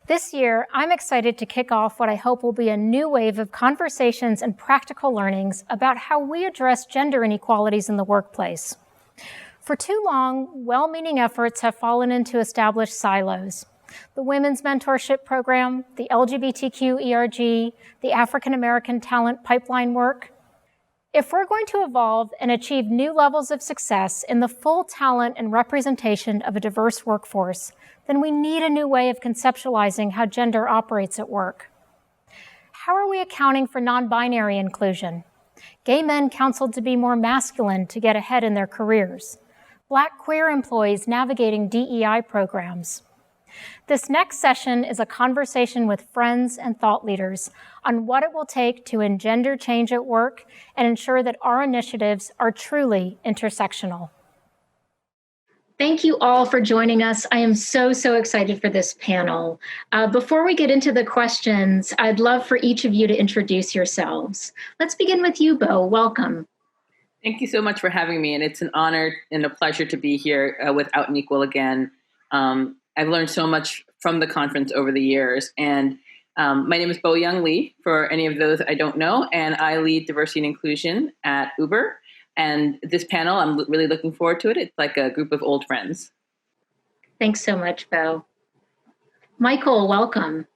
This year, I'm excited to kick off what I hope will be a new wave of conversations and practical learnings about how we address gender inequalities in the workplace. For too long, well-meaning efforts have fallen into established silos. The Women's Mentorship Program, the LGBTQ ERG, the African American Talent Pipeline work. If we're going to evolve and achieve new levels of success in the full talent and representation of a diverse workforce, then we need a new way of conceptualizing how gender operates at work. How are we accounting for non-binary inclusion? Gay men counseled to be more masculine to get ahead in their careers. Black queer employees navigating DEI programs. This next session is a conversation with friends and thought leaders on what it will take to engender change at work and ensure that our initiatives are truly intersectional. Thank you all for joining us. I am so excited for this panel. Before we get into the questions, I'd love for each of you to introduce yourselves. Let's begin with you, Bo. Welcome. Thank you so much for having me, and it's an honor and a pleasure to be here with Out and Equal again. I've learned so much from the conference over the years, and my name is Bo Young Lee, for any of those I don't know, and I lead diversity and inclusion at Uber. And this panel, I'm really looking forward to it. It's like a group of old friends. Thanks so much, Bo. Michael, welcome.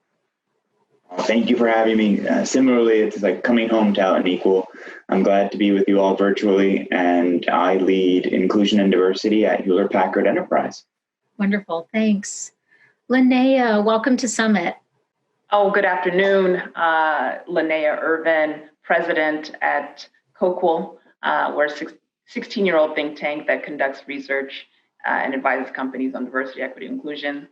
Thank you for having me. Similarly, it's like coming home to Out and Equal. I'm glad to be with you all virtually, and I lead inclusion and diversity at Hewlett-Packard Enterprise. Wonderful, thanks. Linnea, welcome to Summit. Oh, good afternoon. Linnea Irvin, president at Coqual. We're a 16-year-old think tank that conducts research and advises companies on diversity, equity, inclusion.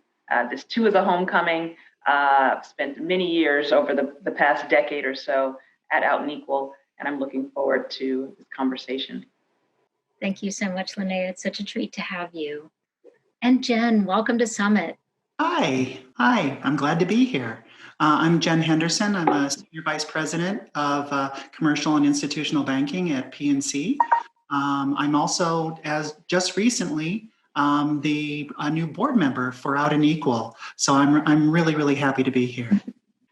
This too is a homecoming. I've spent many years over the past decade or so at Out and Equal, and I'm looking forward to this conversation. Thank you so much, Linnea. It's such a treat to have you. And Jen, welcome to Summit. Hi, I'm glad to be here. I'm Jen Henderson. I'm a Senior Vice President of Commercial and Institutional Banking at PNC. I'm also, as just recently, a new board member for Out and Equal. So I'm really happy to be here.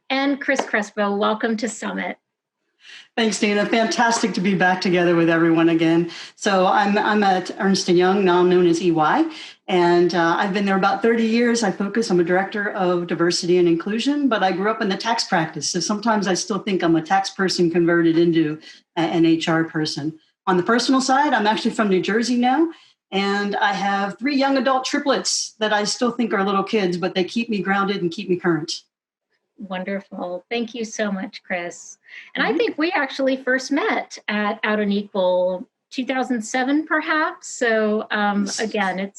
And Chris Crespo, welcome to Summit. Thanks, Dana. Fantastic to be back together with everyone again. So I'm at Ernst & Young, now known as EY, and I've been there about 30 years. I'm a director of diversity and inclusion, but I grew up in the tax practice. So sometimes I still think I'm a tax person converted into an HR person. On the personal side, I'm actually from New Jersey now, and I have 3 young adult triplets that I still think are little kids, but they keep me grounded and keep me current. Wonderful. Thank you so much, Chris. And I think we actually first met at Out and Equal 2007, perhaps. So again,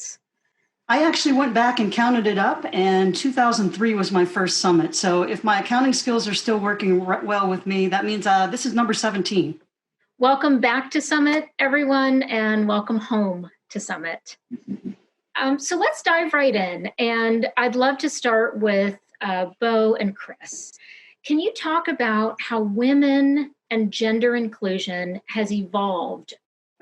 I actually went back and counted it up, and 2003 was my first summit. So if my accounting skills are still working well with me, that means this is number 17. Welcome back to Summit, everyone, and welcome home to Summit. So let's dive right in. And I'd love to start with Bo and Chris. Can you talk about how women and gender inclusion has evolved?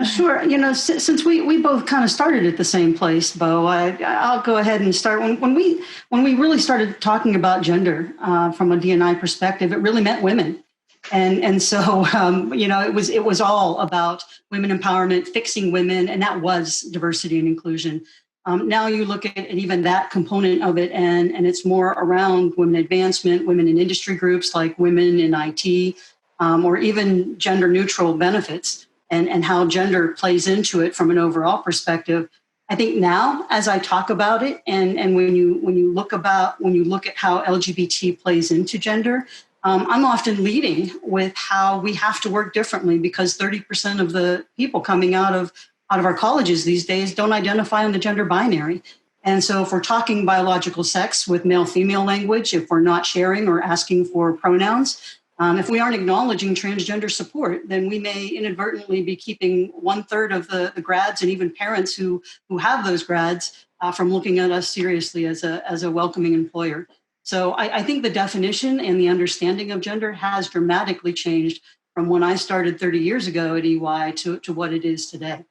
Sure. Since we both kind of started at the same place, Bo, I'll go ahead and start. When we really started talking about gender from a D&I perspective, it really meant women. And so, it was all about women empowerment, fixing women, and that was diversity and inclusion. Now you look at even that component of it, and it's more around women advancement, women in industry groups like women in IT, or even gender neutral benefits, and how gender plays into it from an overall perspective. I think now, as I talk about it, and when you look at how LGBT plays into gender, I'm often leading with how we have to work differently, because 30% of the people coming out of our colleges these days don't identify on the gender binary. And so if we're talking biological sex with male-female language, if we're not sharing or asking for pronouns, if we aren't acknowledging transgender support, then we may inadvertently be keeping 1/3 of the grads and even parents who have those grads from looking at us seriously as a welcoming employer. So I think the definition and the understanding of gender has dramatically changed from when I started 30 years ago at EY to what it is today.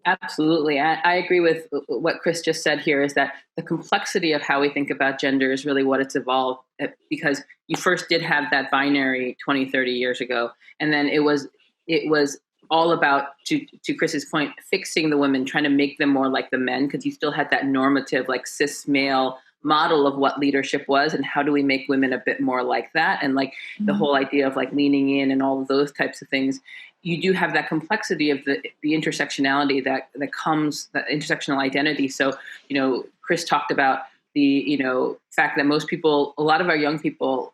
Absolutely. I agree with what Chris just said here, is that the complexity of how we think about gender is really what it's evolved, because you first did have that binary 20, 30 years ago. And then it was all about, to Chris's point, fixing the women, trying to make them more like the men, because you still had that normative, like cis male model of what leadership was, and how do we make women a bit more like that, and like the whole idea of like leaning in and all of those types of things. You do have that complexity of the intersectionality that comes, the intersectional identity. So, Chris talked about the, fact that most people, a lot of our young people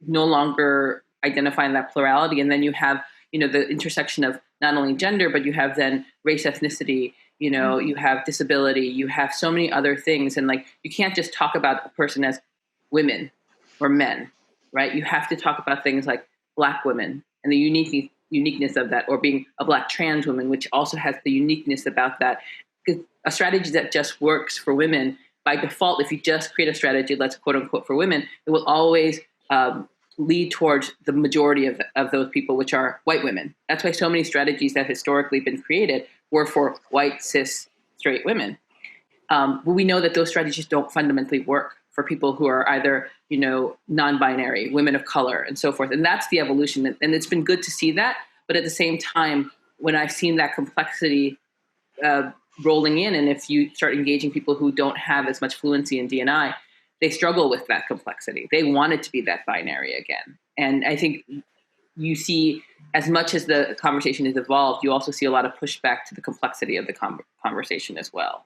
no longer identify in that plurality. And then you have, the intersection of not only gender, but you have then race, ethnicity, you have disability, you have so many other things. And like, you can't just talk about a person as women or men, right? You have to talk about things like Black women and the uniqueness of that, or being a Black trans woman, which also has the uniqueness about that. A strategy that just works for women, by default, if you just create a strategy, let's quote unquote, for women, it will always lead towards the majority of those people, which are white women. That's why so many strategies that have historically been created were for white, cis, straight women. But we know that those strategies don't fundamentally work for people who are either, non-binary, women of color, and so forth. And that's the evolution. And it's been good to see that. But at the same time, when I've seen that complexity rolling in, and if you start engaging people who don't have as much fluency in D&I, they struggle with that complexity. They want it to be that binary again. And I think you see, as much as the conversation has evolved, you also see a lot of pushback to the complexity of the conversation as well.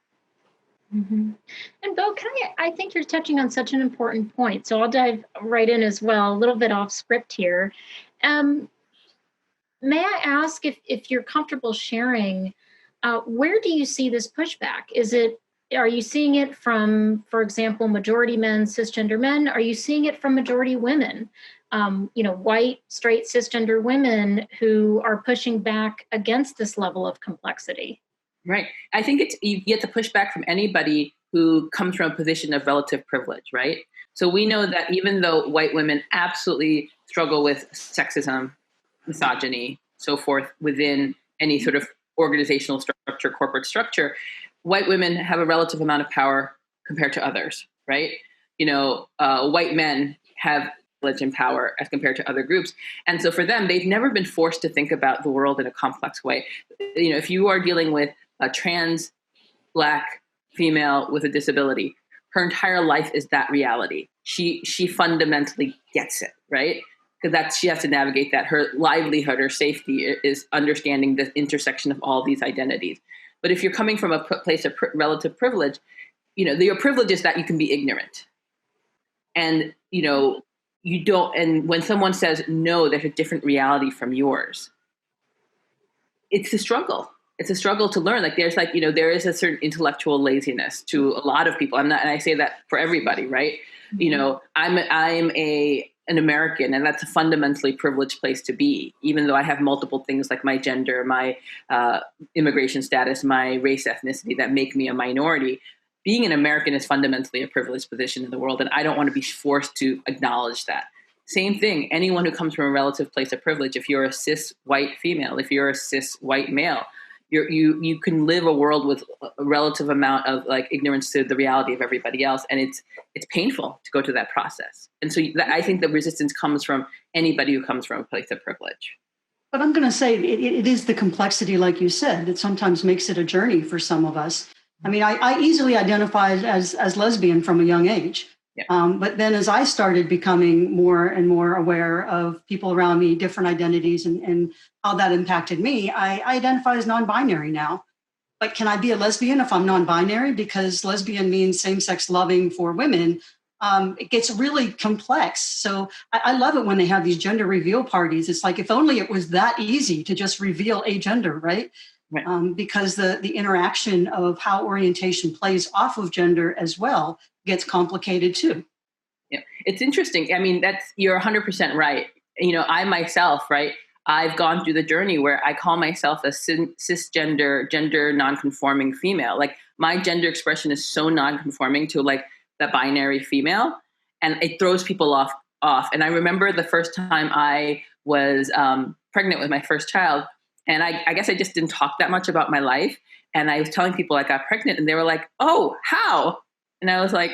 Mm-hmm. And Bo, I think you're touching on such an important point. So I'll dive right in as well, a little bit off script here. May I ask if you're comfortable sharing, where do you see this pushback? Are you seeing it from, for example, majority men, cisgender men? Are you seeing it from majority women? White, straight, cisgender women who are pushing back against this level of complexity? Right. I think you get the pushback from anybody who comes from a position of relative privilege, right? So we know that even though white women absolutely struggle with sexism, misogyny, so forth, within any sort of organizational structure, corporate structure, white women have a relative amount of power compared to others, right? White men have privilege and power as compared to other groups. And so for them, they've never been forced to think about the world in a complex way. If you are dealing with a trans Black female with a disability, her entire life is that reality. She fundamentally gets it, right? Because she has to navigate that. Her livelihood, her safety is understanding the intersection of all these identities. But if you're coming from a place of relative privilege, your privilege is that you can be ignorant. And, you don't, and when someone says, no, there's a different reality from yours, it's a struggle. It's a struggle to learn. Like there is a certain intellectual laziness to a lot of people. And I say that for everybody, right? Mm-hmm. I'm an American, and that's a fundamentally privileged place to be, even though I have multiple things like my gender, my immigration status, my race, ethnicity that make me a minority. Being an American is fundamentally a privileged position in the world, and I don't want to be forced to acknowledge that. Same thing, anyone who comes from a relative place of privilege, if you're a cis white female, if you're a cis white male, you can live a world with a relative amount of like ignorance to the reality of everybody else, and it's painful to go through that process. And so I think the resistance comes from anybody who comes from a place of privilege. But I'm going to say it is the complexity, like you said, that sometimes makes it a journey for some of us. I mean, I easily identified as lesbian from a young age. Yeah. But then as I started becoming more and more aware of people around me, different identities and how that impacted me, I identify as non-binary now. But can I be a lesbian if I'm non-binary? Because lesbian means same-sex loving for women. It gets really complex. So I love it when they have these gender reveal parties. It's like, if only it was that easy to just reveal a gender, right? Right. Because the interaction of how orientation plays off of gender as well gets complicated too. Yeah, it's interesting. I mean, you're 100% right. I myself, right, I've gone through the journey where I call myself a cisgender, gender nonconforming female. Like my gender expression is so nonconforming to like the binary female, and it throws people off. And I remember the first time I was pregnant with my first child, And I guess I just didn't talk that much about my life. And I was telling people I got pregnant, and they were like, "Oh, how?" And I was like,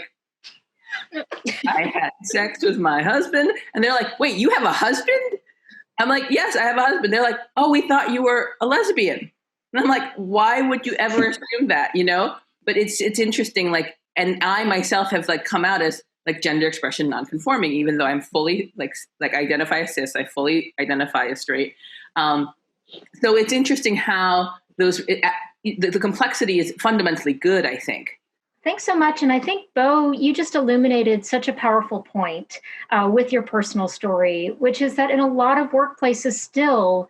"I had sex with my husband." And they're like, "Wait, you have a husband?" I'm like, "Yes, I have a husband." They're like, "Oh, we thought you were a lesbian." And I'm like, "Why would you ever assume that?" But it's interesting. Like, and I myself have like come out as like gender expression nonconforming, even though I'm fully like identify as cis. I fully identify as straight. So it's interesting how the complexity is fundamentally good, I think. Thanks so much. And I think, Bo, you just illuminated such a powerful point with your personal story, which is that in a lot of workplaces still,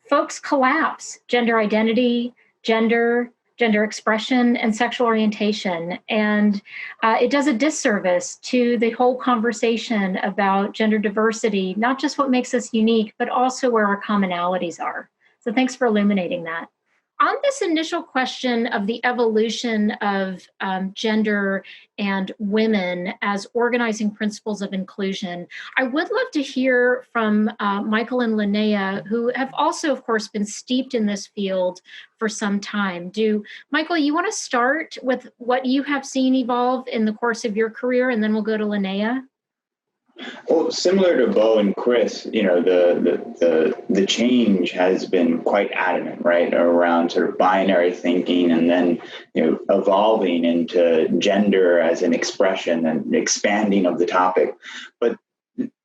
folks collapse gender identity, gender expression, and sexual orientation. And it does a disservice to the whole conversation about gender diversity, not just what makes us unique, but also where our commonalities are. So thanks for illuminating that. On this initial question of the evolution of gender and women as organizing principles of inclusion, I would love to hear from Michael and Linnea, who have also, of course, been steeped in this field for some time. Michael, you want to start with what you have seen evolve in the course of your career, and then we'll go to Linnea? Well, similar to Bo and Chris, the change has been quite adamant, right, around sort of binary thinking, and then evolving into gender as an expression and expanding of the topic. But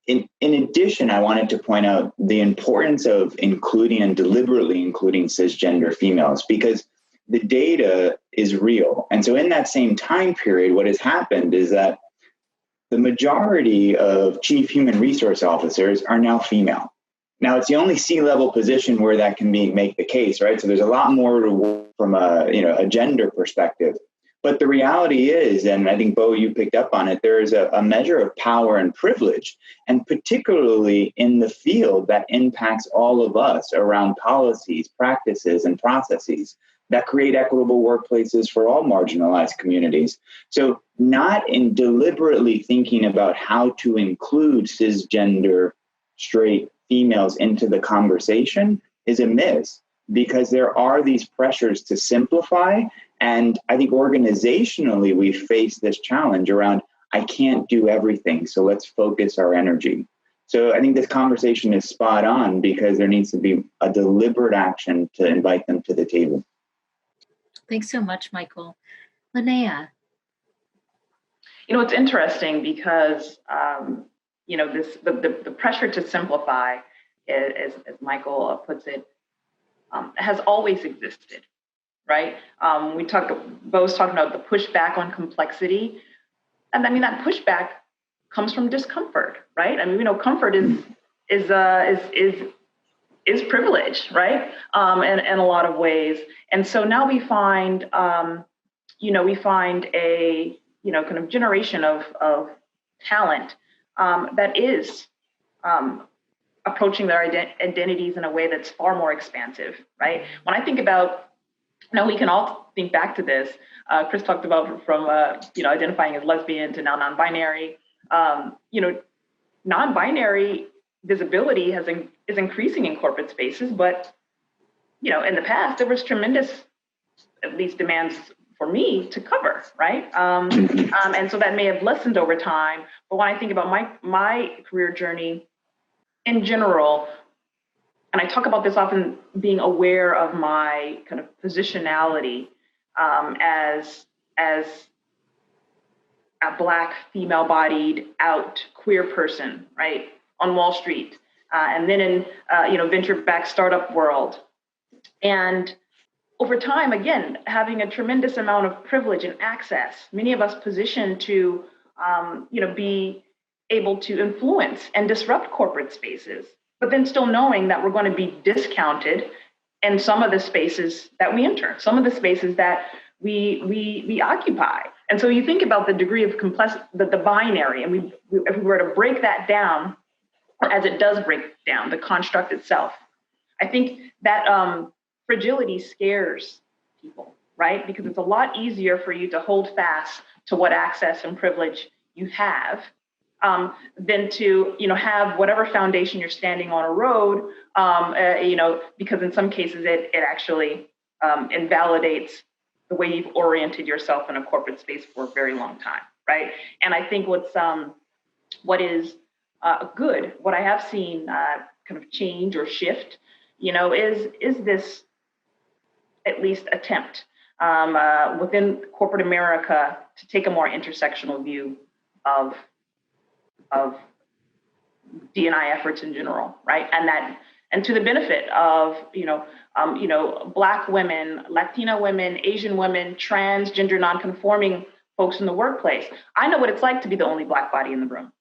in addition, I wanted to point out the importance of including and deliberately including cisgender females, because the data is real. And so in that same time period, what has happened is that the majority of chief human resource officers are now female. Now, it's the only C-level position where that can make the case, right? So there's a lot more to work from a gender perspective. But the reality is, and I think, Bo, you picked up on it, there is a measure of power and privilege, and particularly in the field that impacts all of us around policies, practices, and processes that create equitable workplaces for all marginalized communities. So not in deliberately thinking about how to include cisgender straight females into the conversation is a miss, because there are these pressures to simplify. And I think organizationally, we face this challenge around, I can't do everything, so let's focus our energy. So I think this conversation is spot on, because there needs to be a deliberate action to invite them to the table. Thanks so much, Michael. Linnea. It's interesting because, the pressure to simplify, as Michael puts it, has always existed, right? Bo's talking about the pushback on complexity. And I mean, that pushback comes from discomfort, right? I mean, comfort is privilege, right? In a lot of ways. And so now we find, a kind of generation of talent that is approaching their identities in a way that's far more expansive, right? When I think about, we can all think back to this. Chris talked about from identifying as lesbian to now non-binary. Non-binary visibility is increasing in corporate spaces, but in the past there was tremendous, at least demands for me to cover, right? And so that may have lessened over time. But when I think about my career journey in general, and I talk about this often, being aware of my kind of positionality as a Black, female-bodied, out queer person, right, on Wall Street, and then in venture-backed startup world, and over time, again, having a tremendous amount of privilege and access, many of us positioned to, be able to influence and disrupt corporate spaces, but then still knowing that we're going to be discounted in some of the spaces that we enter, some of the spaces that we occupy. And so you think about the degree of complexity, the binary, and if we were to break that down, as it does break down, the construct itself, I think that fragility scares people, right? Because it's a lot easier for you to hold fast to what access and privilege you have than to, have whatever foundation you're standing on a road, because in some cases it actually invalidates the way you've oriented yourself in a corporate space for a very long time, right? And I think what is good, what I have seen kind of change or shift, is this at least attempt within corporate America to take a more intersectional view of D&I efforts in general, right? And to the benefit of Black women, Latina women, Asian women, transgender, non-conforming folks in the workplace. I know what it's like to be the only Black body in the room,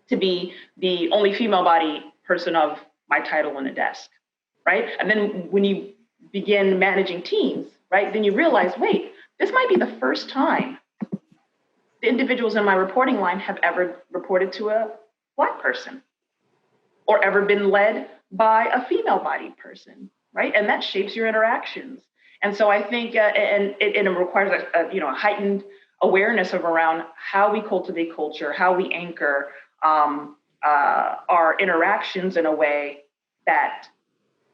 to be the only female body person of my title on a desk, right? And then when you begin managing teams, right, then you realize, wait, this might be the first time the individuals in my reporting line have ever reported to a Black person or ever been led by a female-bodied person, right? And that shapes your interactions. And so I think, and it requires a heightened awareness of around how we cultivate culture, how we anchor our interactions in a way that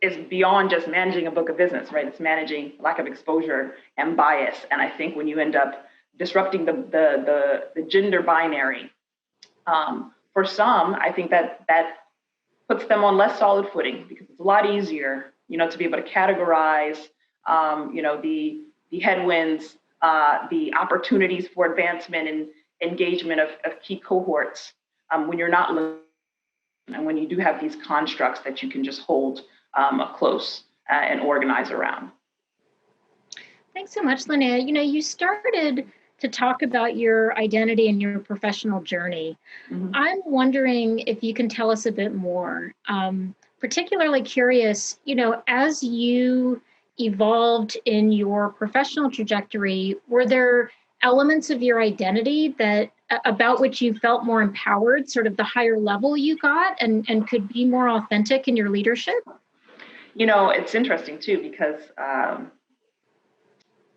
is beyond just managing a book of business, right? It's managing lack of exposure and bias. And I think when you end up disrupting the gender binary, for some, I think that puts them on less solid footing, because it's a lot easier, to be able to categorize, the headwinds, the opportunities for advancement and engagement of key cohorts when you're not living, and when you do have these constructs that you can just hold close and organize around. Thanks so much, Linnea. You started to talk about your identity and your professional journey. Mm-hmm. I'm wondering if you can tell us a bit more. Particularly curious, as you evolved in your professional trajectory, were there elements of your identity that about which you felt more empowered, sort of the higher level you got, and could be more authentic in your leadership? It's interesting too, because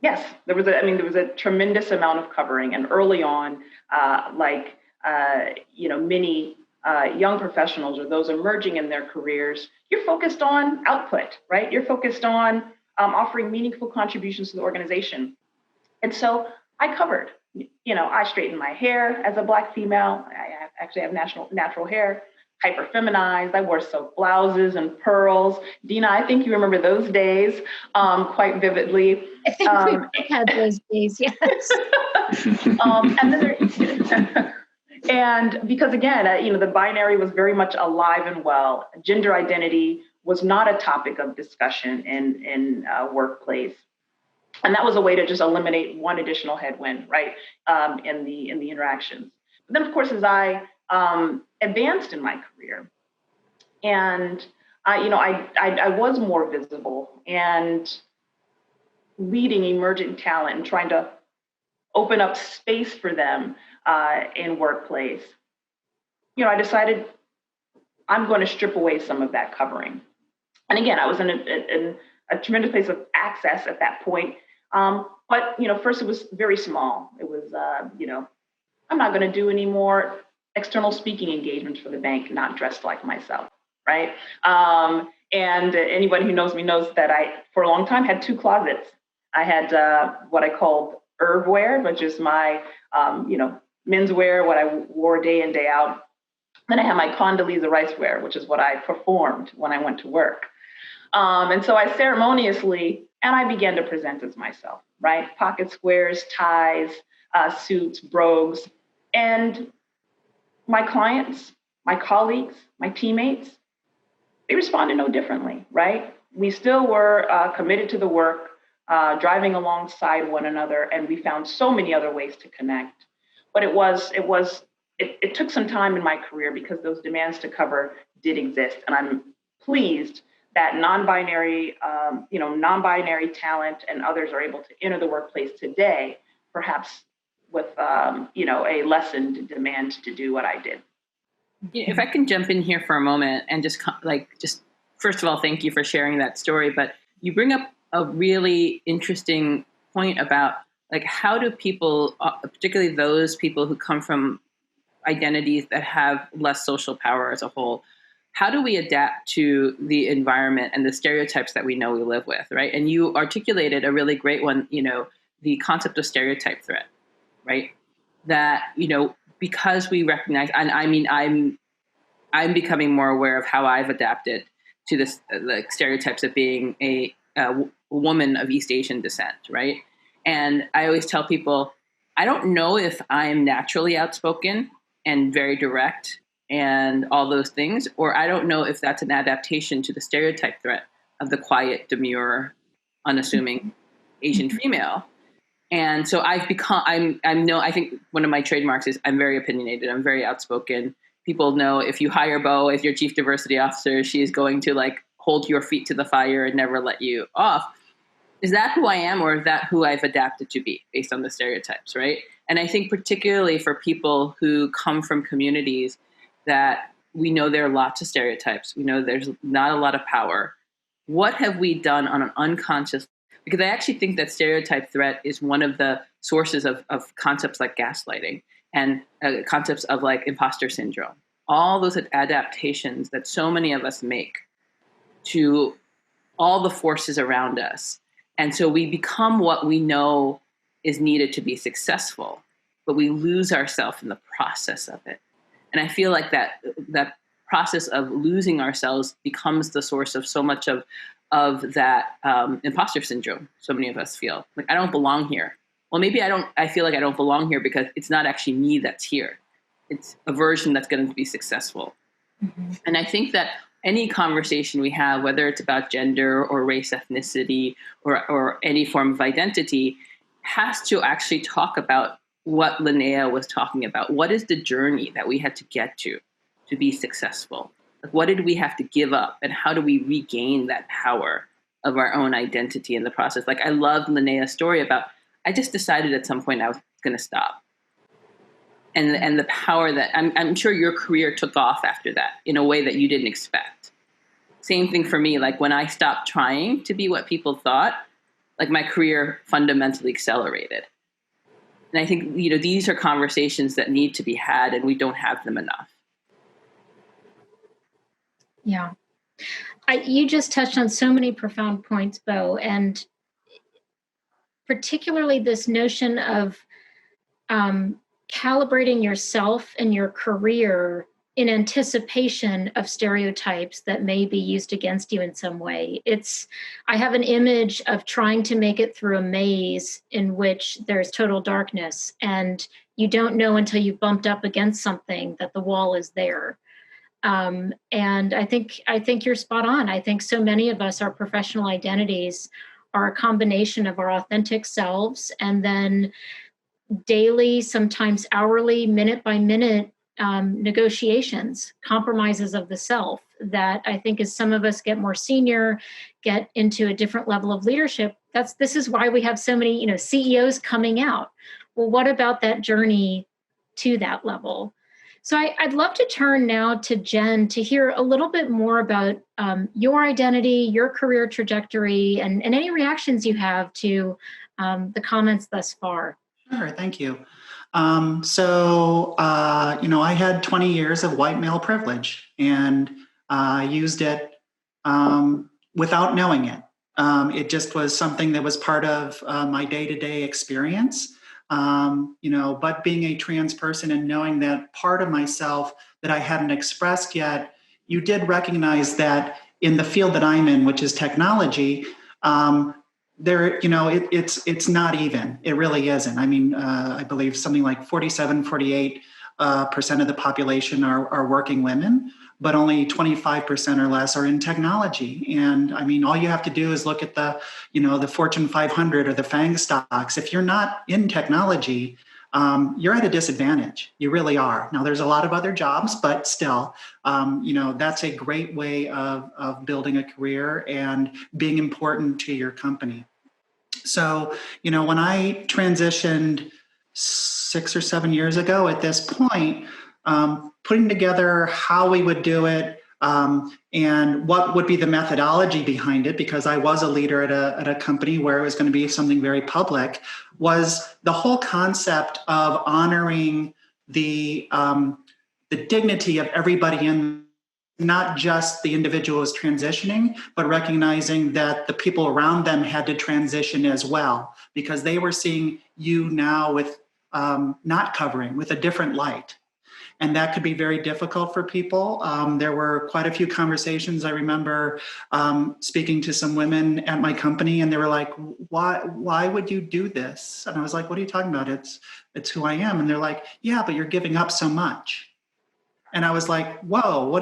yes, there was a tremendous amount of covering, and early on, many young professionals or those emerging in their careers, you're focused on output, right? You're focused on offering meaningful contributions to the organization. And so I covered, I straightened my hair as a Black female. I actually have natural hair, hyper feminized. I wore silk blouses and pearls. Dina, I think you remember those days quite vividly. I think we had those days, yes. And then and because again, the binary was very much alive and well. Gender identity was not a topic of discussion in workplace. And that was a way to just eliminate one additional headwind, right, in the interactions. But then, of course, as I advanced in my career, and I was more visible and leading emerging talent and trying to open up space for them in workplace. I decided I'm going to strip away some of that covering. And again, I was in a tremendous place of access at that point. But first it was very small. It was I'm not going to do any more external speaking engagements for the bank, not dressed like myself, right? And anybody who knows me knows that I, for a long time, had two closets. I had what I called herb wear, which is my, menswear, what I wore day in, day out. Then I had my Condoleezza Rice wear, which is what I performed when I went to work. And so I ceremoniously, and I began to present as myself, right? Pocket squares, ties, suits, brogues. And my clients, my colleagues, my teammates, they responded no differently, right? We still were committed to the work, driving alongside one another, and we found so many other ways to connect. But it took some time in my career because those demands to cover did exist. And I'm pleased that non-binary talent and others are able to enter the workplace today, perhaps with a lessened demand to do what I did. If I can jump in here for a moment and just first of all, thank you for sharing that story. But you bring up a really interesting point about how do people, particularly those people who come from identities that have less social power as a whole, how do we adapt to the environment and the stereotypes that we know we live with, right? And you articulated a really great one, the concept of stereotype threat, right? That, because we recognize, and I mean, I'm becoming more aware of how I've adapted to this, like stereotypes of being a woman of East Asian descent, right? And I always tell people, I don't know if I'm naturally outspoken and very direct and all those things, or I don't know if that's an adaptation to the stereotype threat of the quiet, demure, unassuming Asian female. And so I think one of my trademarks is I'm very opinionated. I'm very outspoken. People know if you hire Bo as your chief diversity officer, she is going to like hold your feet to the fire and never let you off. Is that who I am, or is that who I've adapted to be based on the stereotypes, right? And I think particularly for people who come from communities that we know there are lots of stereotypes, we know there's not a lot of power. What have we done on an unconscious? Because I actually think that stereotype threat is one of the sources of concepts like gaslighting and concepts of like imposter syndrome. All those adaptations that so many of us make to all the forces around us. And so we become what we know is needed to be successful, but we lose ourselves in the process of it. And I feel like that process of losing ourselves becomes the source of so much of that imposter syndrome. So many of us feel like, I don't belong here. Well, maybe I feel like I don't belong here because it's not actually me that's here. It's a version that's going to be successful. Mm-hmm. And I think that any conversation we have, whether it's about gender or race, ethnicity, or any form of identity, has to actually talk about what Linnea was talking about. What is the journey that we had to get to be successful? Like, what did we have to give up, and how do we regain that power of our own identity in the process? Like, I loved Linnea's story about, I just decided at some point I was going to stop. And the power that I'm sure your career took off after that in a way that you didn't expect. Same thing for me. Like when I stopped trying to be what people thought, like my career fundamentally accelerated. And I think, these are conversations that need to be had, and we don't have them enough. Yeah. You just touched on so many profound points, Bo, and particularly this notion of calibrating yourself and your career in anticipation of stereotypes that may be used against you in some way. I have an image of trying to make it through a maze in which there's total darkness, and you don't know until you've bumped up against something that the wall is there. And I think you're spot on. I think so many of us, our professional identities are a combination of our authentic selves and then daily, sometimes hourly, minute by minute negotiations, compromises of the self that I think as some of us get more senior, get into a different level of leadership, this is why we have so many, CEOs coming out. Well, what about that journey to that level? So I'd love to turn now to Jen to hear a little bit more about your identity, your career trajectory, and any reactions you have to the comments thus far. Sure, thank you. I had 20 years of white male privilege, and I used it without knowing it. It just was something that was part of my day-to-day experience. But being a trans person and knowing that part of myself that I hadn't expressed yet, you did recognize that in the field that I'm in, which is technology, it's not even. It really isn't. I mean, I believe something like 48% of the population are working women, but only 25% or less are in technology. And I mean, all you have to do is look at the Fortune 500 or the FANG stocks. If you're not in technology, you're at a disadvantage. You really are. Now, there's a lot of other jobs, but still, that's a great way of building a career and being important to your company. So, when I transitioned 6 or 7 years ago at this point, putting together how we would do it and what would be the methodology behind it, because I was a leader at a company where it was going to be something very public, was the whole concept of honoring the dignity of everybody in, not just the individual who's transitioning, but recognizing that the people around them had to transition as well, because they were seeing you now with not covering, with a different light. And that could be very difficult for people. There were quite a few conversations. I remember speaking to some women at my company, and they were like, why would you do this? And I was like, what are you talking about? It's who I am. And they're like, yeah, but you're giving up so much. And I was like, whoa,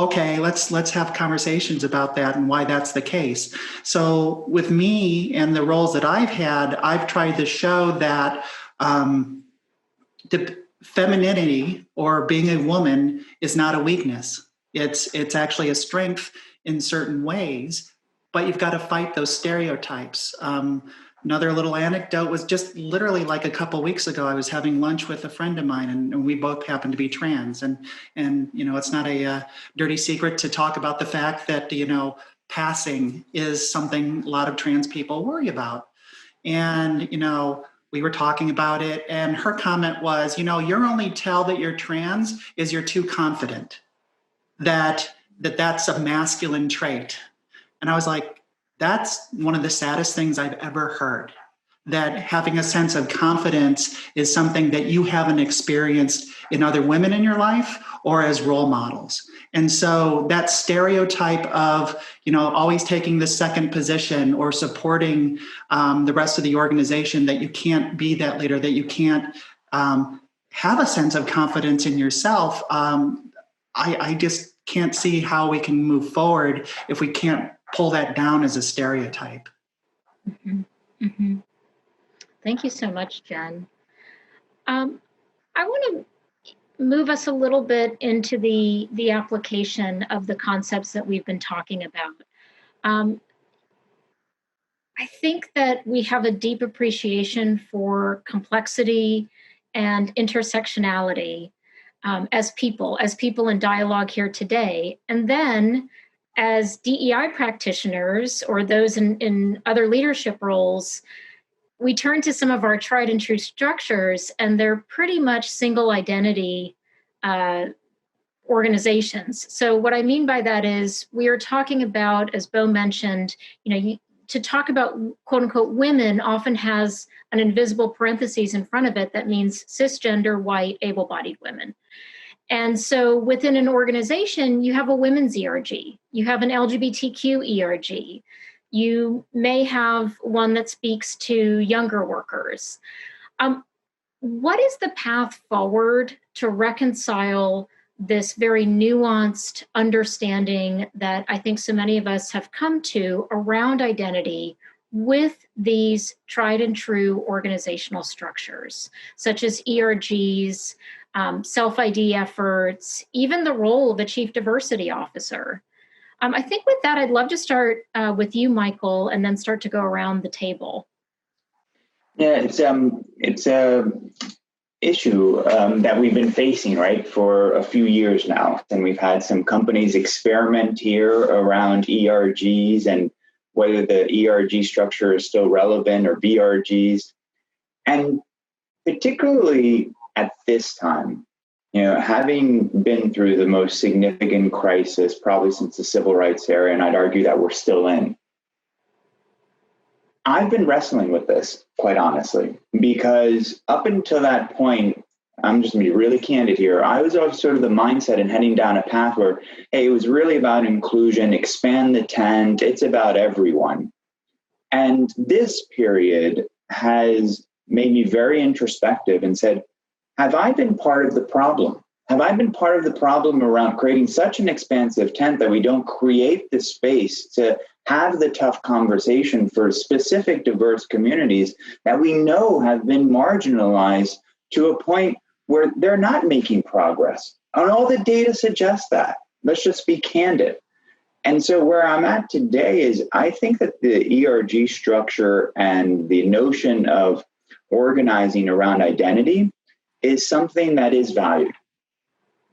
okay, let's have conversations about that and why that's the case. So with me and the roles that I've had, I've tried to show that the femininity or being a woman is not a weakness. It's actually a strength in certain ways, but you've got to fight those stereotypes. Another little anecdote was just literally like a couple of weeks ago, I was having lunch with a friend of mine, and we both happen to be trans. And it's not a dirty secret to talk about the fact that, passing is something a lot of trans people worry about. And, we were talking about it, and her comment was, your only tell that you're trans is you're too confident, that's a masculine trait. And I was like, that's one of the saddest things I've ever heard, that having a sense of confidence is something that you haven't experienced in other women in your life or as role models. And so that stereotype of, always taking the second position or supporting the rest of the organization, that you can't be that leader, that you can't have a sense of confidence in yourself. I just can't see how we can move forward if we can't pull that down as a stereotype. Mm-hmm. Mm-hmm. Thank you so much, Jen. I want to move us a little bit into the application of the concepts that we've been talking about. I think that we have a deep appreciation for complexity and intersectionality as people in dialogue here today. And then as DEI practitioners or those in other leadership roles, we turn to some of our tried and true structures, and they're pretty much single identity organizations. So what I mean by that is we are talking about, as Bo mentioned, to talk about quote unquote women often has an invisible parentheses in front of it that means cisgender, white, able-bodied women. And so within an organization, you have a women's ERG, you have an LGBTQ ERG, you may have one that speaks to younger workers. What is the path forward to reconcile this very nuanced understanding that I think so many of us have come to around identity with these tried and true organizational structures, such as ERGs, self-ID efforts, even the role of a chief diversity officer? I think with that, I'd love to start with you, Michael, and then start to go around the table. Yeah, it's a issue that we've been facing, right, for a few years now. And we've had some companies experiment here around ERGs and whether the ERG structure is still relevant, or BRGs. And particularly at this time, having been through the most significant crisis probably since the civil rights era, and I'd argue that we're still in, I've been wrestling with this, quite honestly, because up until that point, I'm just going to be really candid here, I was always sort of the mindset and heading down a path where, hey, it was really about inclusion, expand the tent, it's about everyone. And this period has made me very introspective and said, have I been part of the problem? Have I been part of the problem around creating such an expansive tent that we don't create the space to have the tough conversation for specific diverse communities that we know have been marginalized to a point where they're not making progress? And all the data suggests that. Let's just be candid. And so where I'm at today is I think that the ERG structure and the notion of organizing around identity is something that is valued.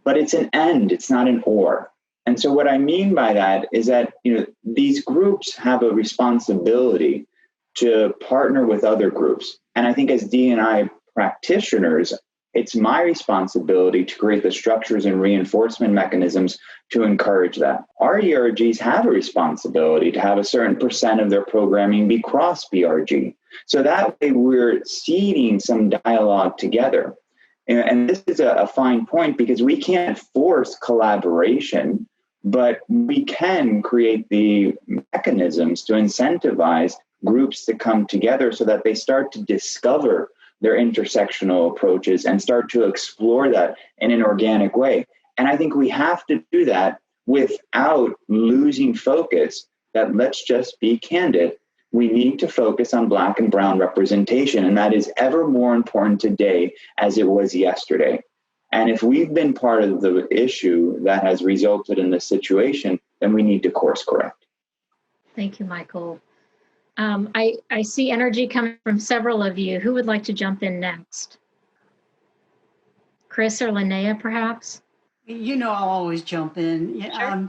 But it's an and, it's not an or. And so what I mean by that is that these groups have a responsibility to partner with other groups. And I think as D&I practitioners, it's my responsibility to create the structures and reinforcement mechanisms to encourage that. Our ERGs have a responsibility to have a certain percent of their programming be cross BRG. So that way we're seeding some dialogue together. And this is a fine point because we can't force collaboration, but we can create the mechanisms to incentivize groups to come together so that they start to discover their intersectional approaches and start to explore that in an organic way. And I think we have to do that without losing focus that, let's just be candid, we need to focus on Black and brown representation. And that is ever more important today as it was yesterday. And if we've been part of the issue that has resulted in this situation, then we need to course correct. Thank you, Michael. I see energy coming from several of you. Who would like to jump in next? Chris or Linnea, perhaps? You know, I'll always jump in. Sure.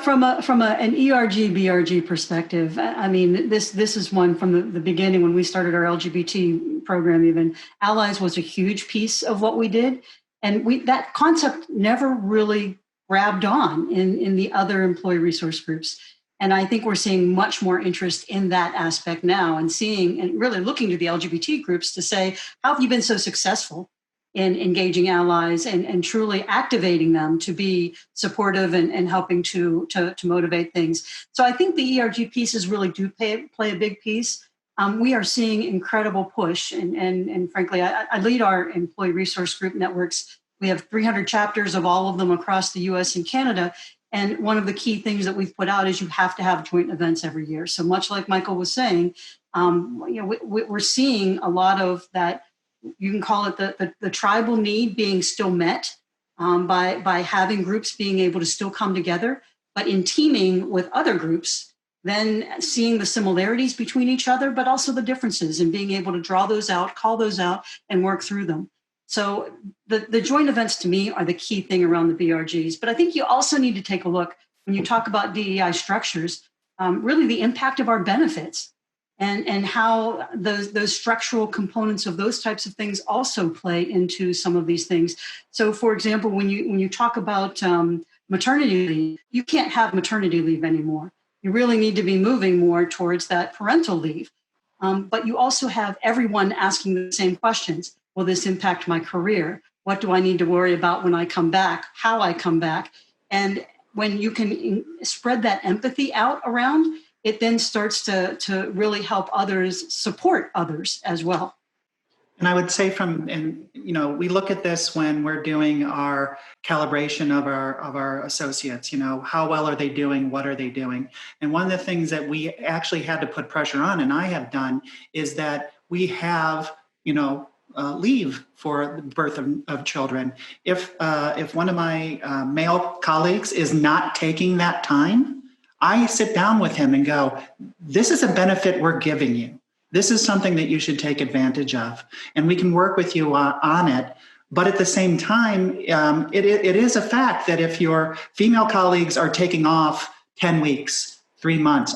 From an ERG BRG perspective, I mean, this is one from the beginning when we started our LGBT program. Even Allies was a huge piece of what we did, and that concept never really grabbed on in the other employee resource groups. And I think we're seeing much more interest in that aspect now, and seeing and really looking to the LGBT groups to say, how have you been so successful in engaging allies and truly activating them to be supportive and helping to motivate things. So I think the ERG pieces really do play a big piece. We are seeing incredible push, and frankly, I lead our employee resource group networks. We have 300 chapters of all of them across the US and Canada. And one of the key things that we've put out is you have to have joint events every year. So much like Michael was saying, we're seeing a lot of that. You can call it the tribal need being still met by having groups being able to still come together, but in teaming with other groups, then seeing the similarities between each other, but also the differences and being able to draw those out, call those out, and work through them. So the joint events to me are the key thing around the BRGs. But I think you also need to take a look when you talk about DEI structures, really the impact of our benefits and how those structural components of those types of things also play into some of these things. So, for example, when you talk about maternity leave, you can't have maternity leave anymore. You really need to be moving more towards that parental leave. But you also have everyone asking the same questions. Will this impact my career? What do I need to worry about when I come back? How I come back? And when you can spread that empathy out around, it then starts to really help others support others as well. And I would say we look at this when we're doing our calibration of our associates, how well are they doing? What are they doing? And one of the things that we actually had to put pressure on, and I have done, is that we have, leave for the birth of children. If one of my male colleagues is not taking that time, I sit down with him and go, this is a benefit we're giving you. This is something that you should take advantage of. And we can work with you on it. But at the same time, it is a fact that if your female colleagues are taking off 10 weeks, 3 months,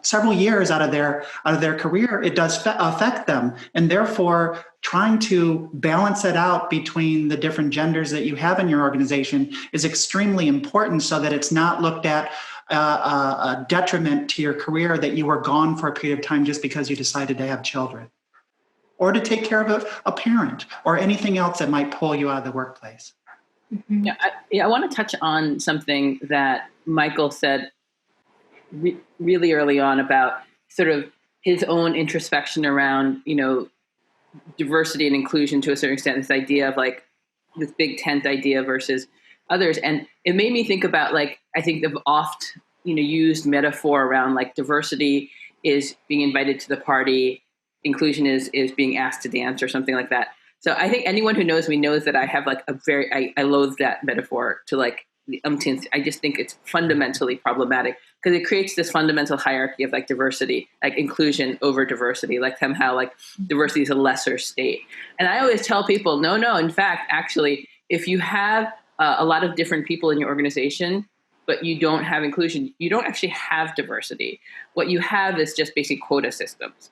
several years out of their career, it does affect them. And therefore, trying to balance it out between the different genders that you have in your organization is extremely important so that it's not looked at a detriment to your career that you were gone for a period of time just because you decided to have children or to take care of a parent or anything else that might pull you out of the workplace. Mm-hmm. I want to touch on something that Michael said really early on about sort of his own introspection around, diversity and inclusion to a certain extent, this idea of like this big tent idea versus others. And it made me think about I think the oft, used metaphor around diversity is being invited to the party, inclusion is being asked to dance or something like that. So I think anyone who knows me knows that I have I loathe that metaphor to the umpteenth. I just think it's fundamentally problematic because it creates this fundamental hierarchy of diversity, inclusion over diversity, somehow diversity is a lesser state. And I always tell people, no, in fact, actually, if you have a lot of different people in your organization, but you don't have inclusion, you don't actually have diversity. What you have is just basic quota systems.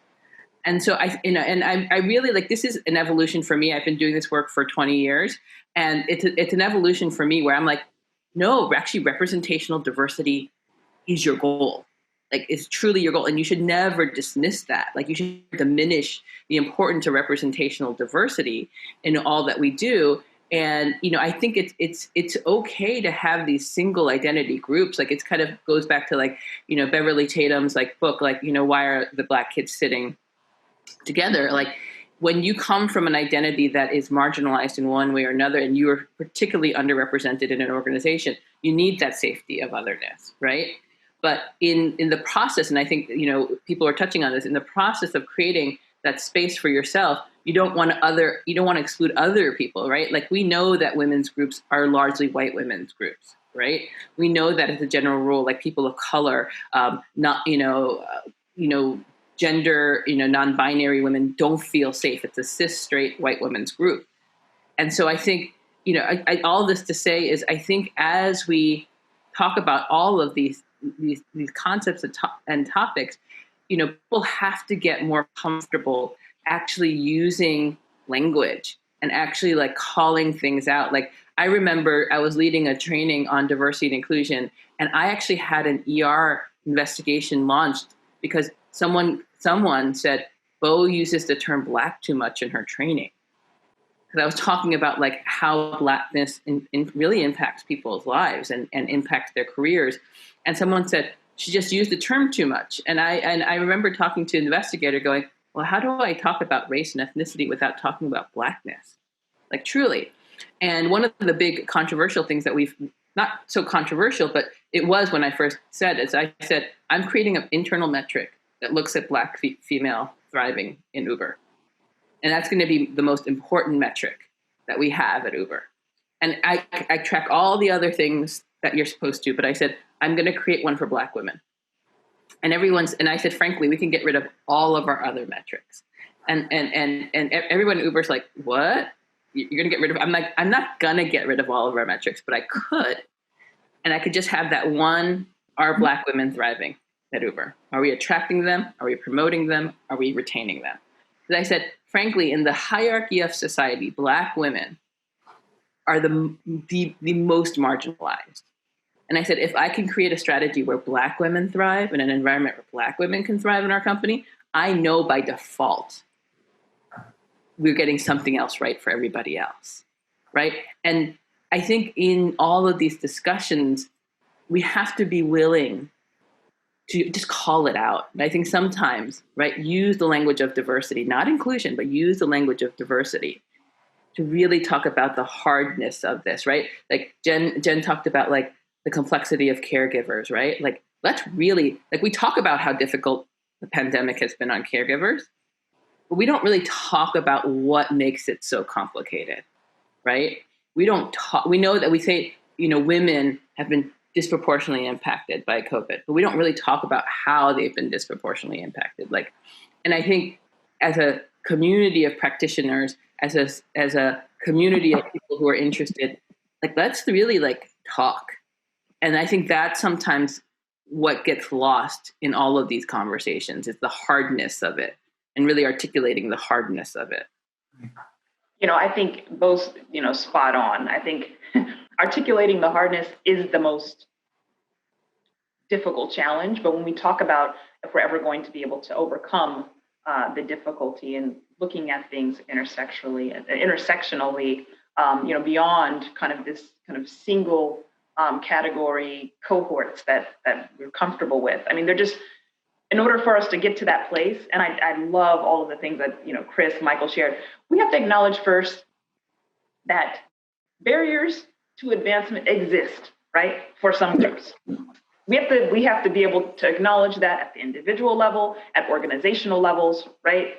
And so I really like, this is an evolution for me. I've been doing this work for 20 years, and it's an evolution for me where I'm like, no, actually representational diversity is your goal. Like, it's truly your goal. And you should never dismiss that. Like, you should diminish the importance of representational diversity in all that we do. And, I think it's okay to have these single identity groups. Like, it's kind of goes back to like, Beverly Tatum's like book, like, why are the Black kids sitting together? Like, when you come from an identity that is marginalized in one way or another, and you are particularly underrepresented in an organization, you need that safety of otherness, right? But in the process, and I think, people are touching on this, in the process of creating that space for yourself, you don't want to exclude other people, right? Like, we know that women's groups are largely white women's groups, right? We know that as a general rule, like, people of color, gender, non-binary women don't feel safe. It's a cis, straight, white women's group. And so I think, all this to say is, I think as we talk about all of these concepts and topics, people have to get more comfortable actually using language and actually like calling things out. Like, I remember I was leading a training on diversity and inclusion, and I actually had an ER investigation launched because someone said, Bo uses the term Black too much in her training. Because I was talking about like how Blackness really impacts people's lives and impacts their careers. And someone said, she just used the term too much. And I remember talking to an investigator going, well, how do I talk about race and ethnicity without talking about Blackness? Like, truly. And one of the big controversial things that we've, not so controversial, but it was when I first said it, I said, I'm creating an internal metric that looks at Black female thriving in Uber. And that's going to be the most important metric that we have at Uber. And I track all the other things that you're supposed to, but I said, I'm going to create one for Black women. And I said, frankly, we can get rid of all of our other metrics. And everyone at Uber's like, what? You're going to get rid of, I'm like, I'm not going to get rid of all of our metrics, but I could. And I could just have that one, are Black women thriving at Uber? Are we attracting them? Are we promoting them? Are we retaining them? Because I said, frankly, in the hierarchy of society, Black women are the most marginalized. And I said, if I can create a strategy where Black women thrive in an environment where Black women can thrive in our company, I know by default we're getting something else right for everybody else, right? And I think in all of these discussions, we have to be willing to just call it out. And I think sometimes, right, use the language of diversity, not inclusion, but use the language of diversity to really talk about the hardness of this, right? Like Jen talked about like the complexity of caregivers, right? Like, let's really, like, we talk about how difficult the pandemic has been on caregivers, but we don't really talk about what makes it so complicated, right? We don't talk, we know that we say, women have been disproportionately impacted by COVID, but we don't really talk about how they've been disproportionately impacted. Like, and I think as a community of practitioners, as a community of people who are interested, like, let's really like talk. And I think that's sometimes what gets lost in all of these conversations is the hardness of it and really articulating the hardness of it. I think both, spot on. I think articulating the hardness is the most difficult challenge. But when we talk about if we're ever going to be able to overcome the difficulty in looking at things intersectionally, beyond kind of this kind of single category cohorts that we're comfortable with. I mean, they're just, in order for us to get to that place, and I love all of the things that, Chris, Michael shared, we have to acknowledge first that barriers to advancement exist, right, for some groups. We have to be able to acknowledge that at the individual level, at organizational levels, right?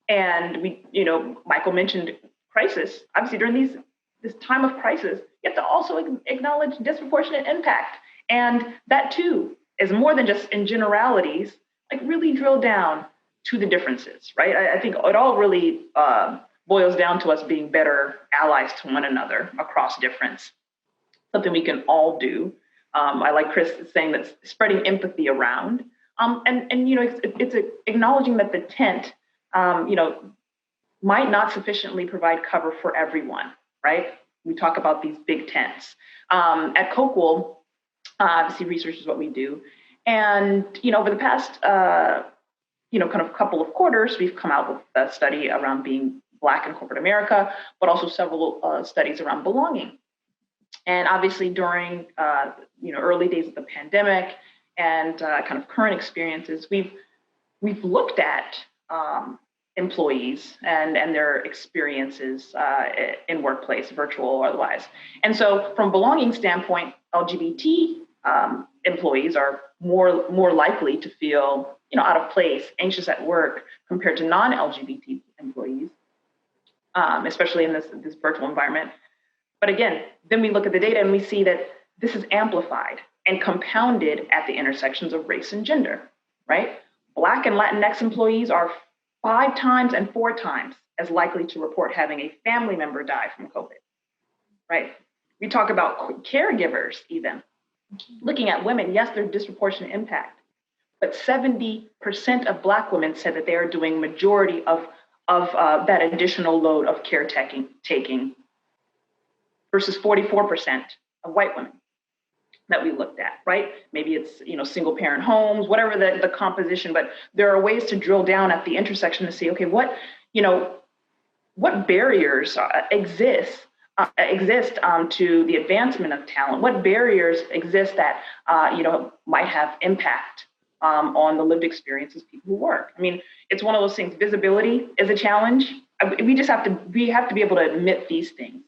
And Michael mentioned crisis. Obviously, during this time of crisis, you have to also acknowledge disproportionate impact. And that too is more than just in generalities, like really drill down to the differences, right? I think it all really boils down to us being better allies to one another across difference, something we can all do. I like Chris saying that spreading empathy around. And it's acknowledging that the tent might not sufficiently provide cover for everyone, right? We talk about these big tents. At Coquel, obviously research is what we do. And, over the past, kind of couple of quarters, we've come out with a study around being Black in corporate America, but also several studies around belonging. And obviously during, early days of the pandemic and kind of current experiences, we've looked at employees and their experiences in workplace, virtual or otherwise. And so from belonging standpoint, LGBT employees are more likely to feel, out of place, anxious at work compared to non-LGBT employees, especially in this virtual environment. But again, then we look at the data and we see that this is amplified and compounded at the intersections of race and gender, right? Black and Latinx employees are 5 times and 4 times as likely to report having a family member die from COVID, right? We talk about caregivers even. Looking at women, yes, they're disproportionate impact, but 70% of Black women said that they are doing majority of that additional load of caretaking versus 44% of white women that we looked at, right? Maybe it's, single parent homes, whatever the composition, but there are ways to drill down at the intersection to see, okay, what barriers exist to the advancement of talent? What barriers exist that, might have impact on the lived experiences of people who work? I mean, it's one of those things. Visibility is a challenge. We have to be able to admit these things.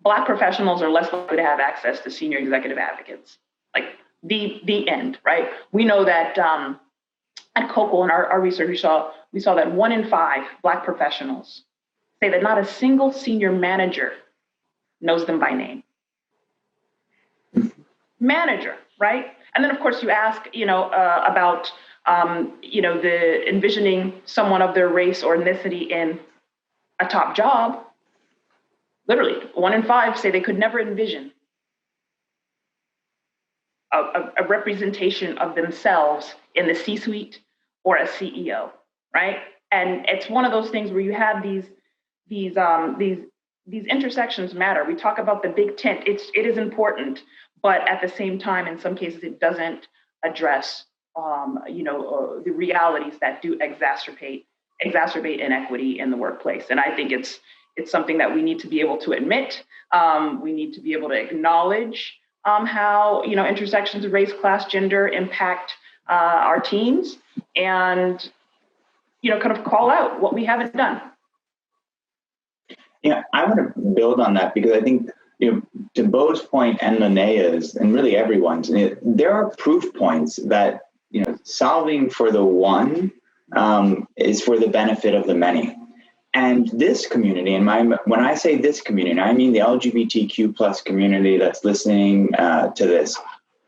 Black professionals are less likely to have access to senior executive advocates, like the end, right? We know that at Coquel in our research, we saw that 1 in 5 Black professionals say that not a single senior manager knows them by name. Manager, right? And then of course you ask, about, the envisioning someone of their race or ethnicity in a top job. Literally 1 in 5 say they could never envision a representation of themselves in the C-suite or a CEO, right? And it's one of those things where you have these intersections matter. We talk about the big tent. It is important, but at the same time, in some cases, it doesn't address, the realities that do exacerbate inequity in the workplace. And I think it's something that we need to be able to admit. We need to be able to acknowledge how, intersections of race, class, gender impact our teams, and, kind of call out what we haven't done. Yeah, I want to build on that because I think, to Bo's point and Linnea's, and really everyone's, there are proof points that, solving for the one is for the benefit of the many. And this community, and when I say this community, I mean the LGBTQ plus community that's listening to this.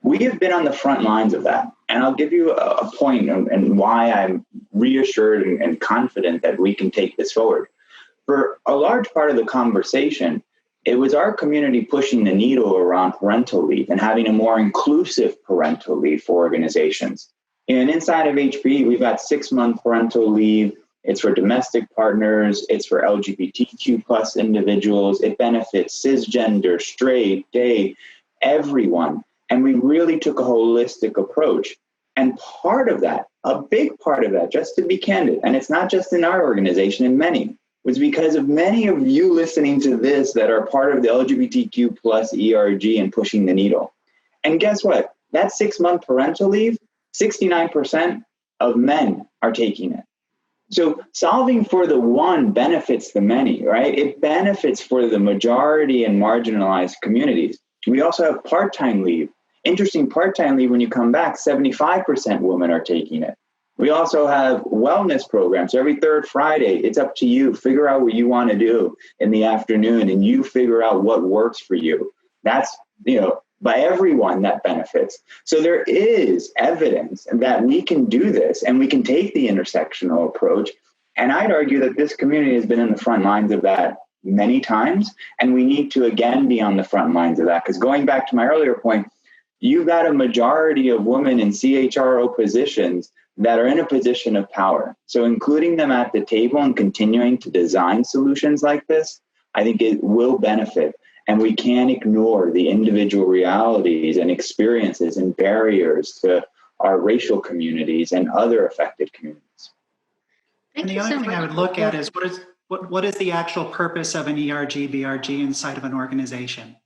We have been on the front lines of that. And I'll give you a point and why I'm reassured and confident that we can take this forward. For a large part of the conversation, it was our community pushing the needle around parental leave and having a more inclusive parental leave for organizations. And inside of HPE, we've got 6-month parental leave. It's for domestic partners. It's for LGBTQ plus individuals. It benefits cisgender, straight, gay, everyone. And we really took a holistic approach. And part of that, a big part of that, just to be candid, and it's not just in our organization, in many, was because of many of you listening to this that are part of the LGBTQ plus ERG and pushing the needle. And guess what? That 6-month parental leave, 69% of men are taking it. So solving for the one benefits the many, right? It benefits for the majority and marginalized communities. We also have part-time leave. Interesting, part-time leave, when you come back, 75% women are taking it. We also have wellness programs. Every third Friday, it's up to you. Figure out what you want to do in the afternoon, and you figure out what works for you. That's, by everyone that benefits. So there is evidence that we can do this, and we can take the intersectional approach. And I'd argue that this community has been in the front lines of that many times, and we need to again be on the front lines of that. Because going back to my earlier point, you've got a majority of women in CHRO positions that are in a position of power. So including them at the table and continuing to design solutions like this, I think it will benefit. And we can't ignore the individual realities and experiences and barriers to our racial communities and other affected communities. And the other thing I would look at is what is the actual purpose of an ERG, BRG inside of an organization?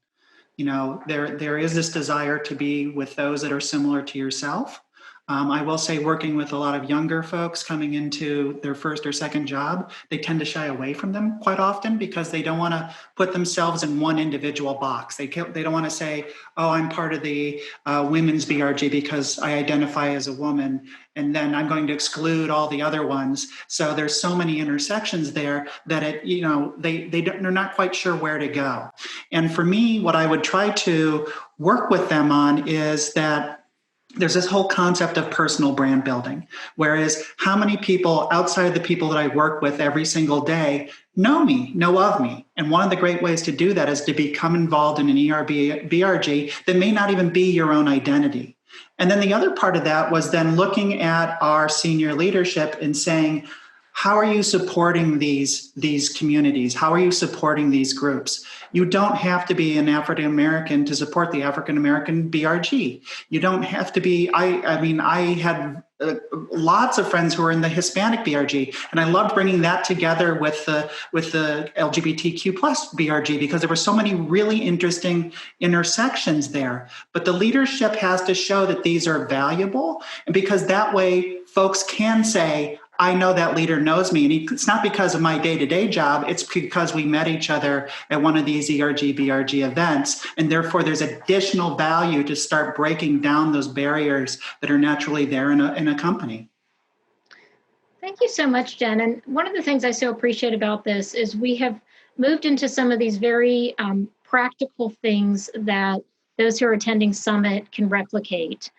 You know, there is this desire to be with those that are similar to yourself. I will say, working with a lot of younger folks coming into their first or second job, they tend to shy away from them quite often because they don't want to put themselves in one individual box. They don't want to say, oh, I'm part of the women's BRG because I identify as a woman, and then I'm going to exclude all the other ones. So there's so many intersections there that they're not quite sure where to go. And for me, what I would try to work with them on is that there's this whole concept of personal brand building, whereas how many people outside of the people that I work with every single day know of me. And one of the great ways to do that is to become involved in an BRG that may not even be your own identity. And then the other part of that was then looking at our senior leadership and saying, how are you supporting these communities? How are you supporting these groups? You don't have to be an African American to support the African American BRG. You don't have to be. I had lots of friends who were in the Hispanic BRG, and I loved bringing that together with the LGBTQ plus BRG because there were so many really interesting intersections there. But the leadership has to show that these are valuable, and because that way folks can say, I know that leader knows me. And it's not because of my day-to-day job. It's because we met each other at one of these ERG, BRG events. And therefore, there's additional value to start breaking down those barriers that are naturally there in a company. Thank you so much, Jen. And one of the things I so appreciate about this is we have moved into some of these very practical things that those who are attending Summit can replicate.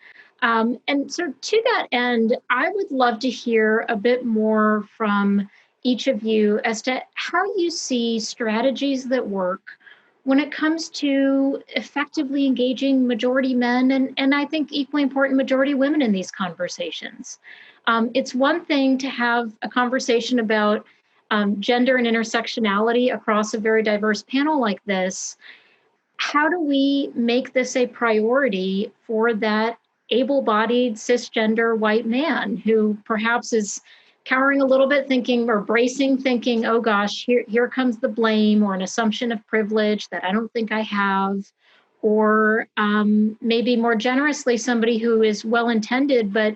And so to that end, I would love to hear a bit more from each of you as to how you see strategies that work when it comes to effectively engaging majority men and I think equally important majority women in these conversations. It's one thing to have a conversation about gender and intersectionality across a very diverse panel like this. How do we make this a priority for that able-bodied cisgender white man who perhaps is cowering a little bit thinking, oh gosh, here comes the blame or an assumption of privilege that I don't think I have, or maybe more generously, somebody who is well-intended but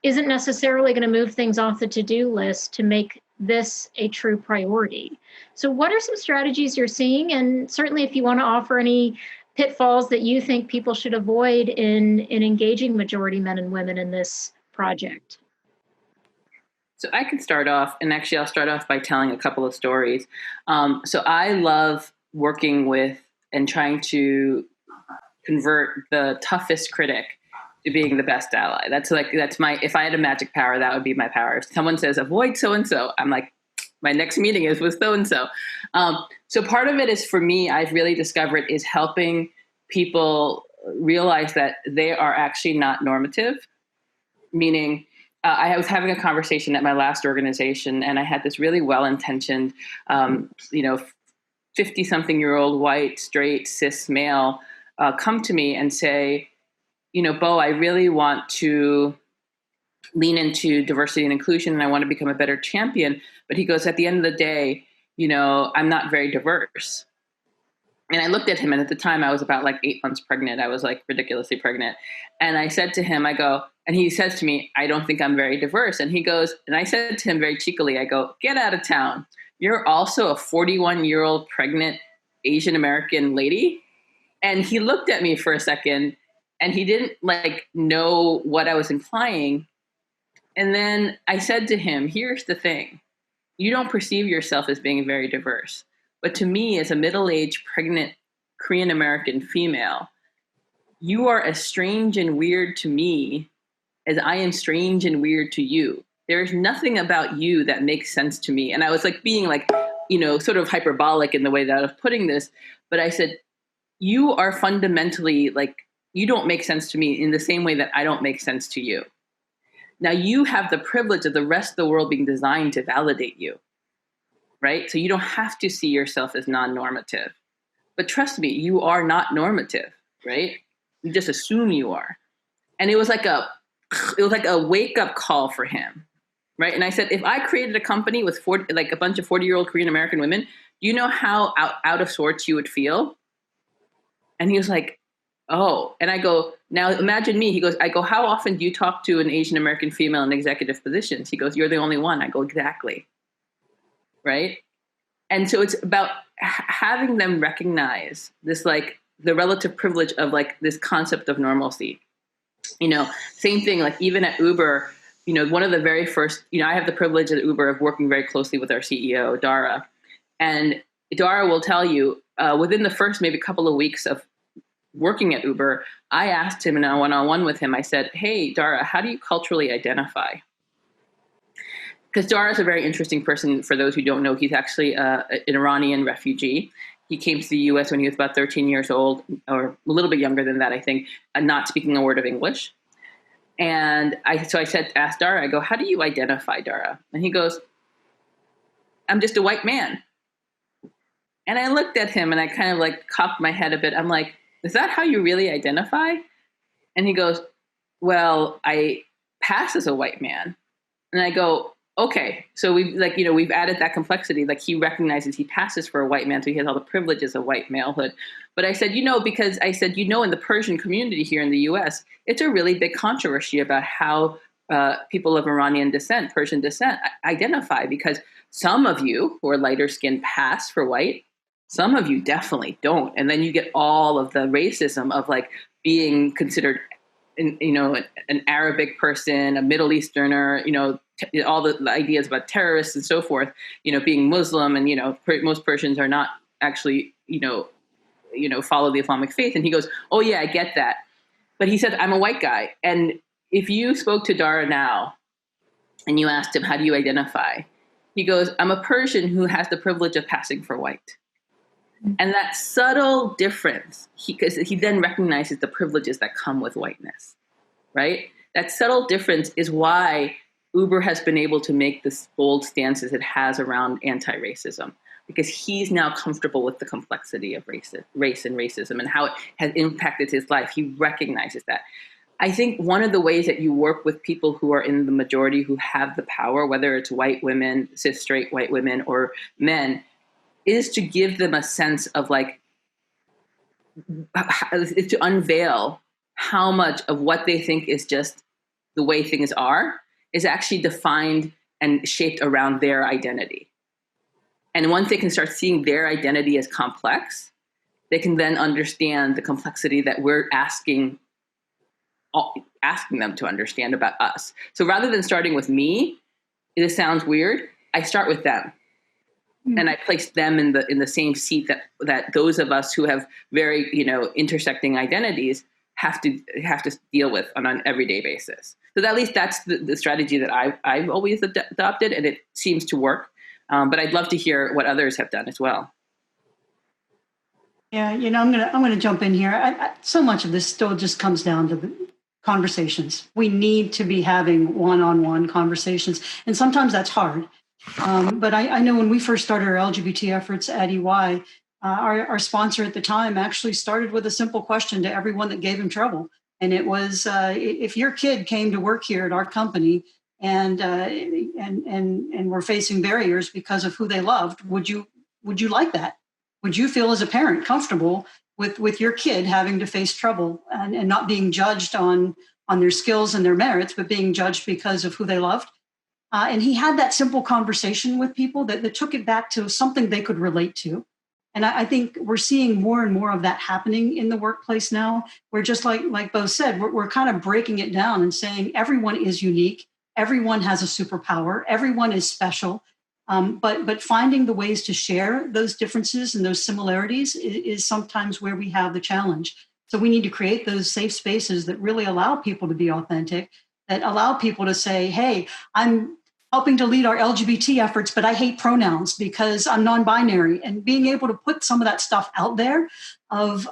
isn't necessarily going to move things off the to-do list to make this a true priority. So what are some strategies you're seeing? And certainly if you want to offer any pitfalls that you think people should avoid in engaging majority men and women in this project? So I can start off, and actually I'll start off by telling a couple of stories. So I love working with and trying to convert the toughest critic to being the best ally. That's my, if I had a magic power, that would be my power. If someone says, avoid so-and-so, I'm like, my next meeting is with so-and-so. So part of it is, for me, I've really discovered, is helping people realize that they are actually not normative. Meaning, I was having a conversation at my last organization, and I had this really well-intentioned, 50-something-year-old white, straight, cis male come to me and say, Bo, I really want to lean into diversity and inclusion, and I want to become a better champion. But he goes, at the end of the day, I'm not very diverse. And I looked at him, and at the time I was about 8 months pregnant. I was ridiculously pregnant. And I said to him, and he says to me, I don't think I'm very diverse. And he goes, and I said to him very cheekily, I go, get out of town. You're also a 41-year-old pregnant Asian American lady. And he looked at me for a second, and he didn't know what I was implying. And then I said to him, here's the thing. You don't perceive yourself as being very diverse. But to me, as a middle-aged, pregnant Korean American female, you are as strange and weird to me as I am strange and weird to you. There's nothing about you that makes sense to me. And I was being sort of hyperbolic in the way that I was putting this. But I said, you are fundamentally you don't make sense to me in the same way that I don't make sense to you. Now you have the privilege of the rest of the world being designed to validate you, right? So you don't have to see yourself as non-normative. But trust me, you are not normative, right? You just assume you are. And it was like a wake-up call for him, right? And I said, if I created a company with a bunch of 40-year-old Korean American women, do you know how out of sorts you would feel? And he was like, oh. And I go, now imagine me. He goes, how often do you talk to an Asian American female in executive positions? He goes, you're the only one. I go, exactly. Right? And so it's about having them recognize this, like the relative privilege of like this concept of normalcy. Same thing, like even at Uber, one of the very first, I have the privilege at Uber of working very closely with our CEO, Dara. And Dara will tell you, within the first maybe couple of weeks of working at Uber, I asked him in a one-on-one with him, I said, hey, Dara, how do you culturally identify? Because Dara is a very interesting person. For those who don't know, he's actually an Iranian refugee. He came to the US when he was about 13 years old, or a little bit younger than that, I think, not speaking a word of English. And so I asked Dara, I go, how do you identify, Dara? And he goes, I'm just a white man. And I looked at him and I kind of like cocked my head a bit. I'm like, is that how you really identify? And he goes, well, I pass as a white man. And I go, okay, so we've added that complexity. Like he recognizes he passes for a white man, so he has all the privileges of white malehood. But I said, because I said, in the Persian community here in the US, it's a really big controversy about how people of Iranian descent, Persian descent, identify, because some of you who are lighter skinned pass for white, some of you definitely don't. And then you get all of the racism of like being considered, an Arabic person, a Middle Easterner, all the ideas about terrorists and so forth, being Muslim, and, most Persians are not actually, follow the Islamic faith. And he goes, oh yeah, I get that. But he said, I'm a white guy. And if you spoke to Dara now and you asked him, how do you identify? He goes, I'm a Persian who has the privilege of passing for white. And that subtle difference, because he then recognizes the privileges that come with whiteness, right? That subtle difference is why Uber has been able to make this bold stances it has around anti-racism, because he's now comfortable with the complexity of race and racism and how it has impacted his life. He recognizes that. I think one of the ways that you work with people who are in the majority, who have the power, whether it's white women, cis straight white women, or men, is to give them a sense of like, to unveil how much of what they think is just the way things are is actually defined and shaped around their identity. And once they can start seeing their identity as complex, they can then understand the complexity that we're asking them to understand about us. So rather than starting with me, this sounds weird, I start with them. And I place them in the same seat that those of us who have very, intersecting identities have to deal with on an everyday basis. So at least that's the strategy that I've always adopted, and it seems to work. But I'd love to hear what others have done as well. Yeah, I'm gonna jump in here. So much of this still just comes down to the conversations. We need to be having one-on-one conversations, and sometimes that's hard. But I know when we first started our LGBT efforts at EY, our sponsor at the time actually started with a simple question to everyone that gave him trouble. And it was, if your kid came to work here at our company and were facing barriers because of who they loved, would you like that? Would you feel as a parent comfortable with your kid having to face trouble and not being judged on their skills and their merits, but being judged because of who they loved? And he had that simple conversation with people that took it back to something they could relate to. And I think we're seeing more and more of that happening in the workplace now, where just like Bo said, we're kind of breaking it down and saying everyone is unique, everyone has a superpower, everyone is special. But finding the ways to share those differences and those similarities is sometimes where we have the challenge. So we need to create those safe spaces that really allow people to be authentic, that allow people to say, hey, I'm helping to lead our LGBT efforts, but I hate pronouns because I'm non-binary, and being able to put some of that stuff out there of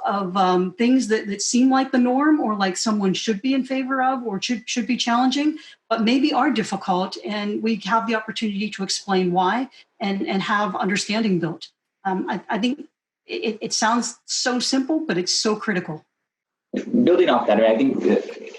things that seem like the norm or like someone should be in favor of or should be challenging, but maybe are difficult, and we have the opportunity to explain why and have understanding built. I think it sounds so simple, but it's so critical. Building off that, I think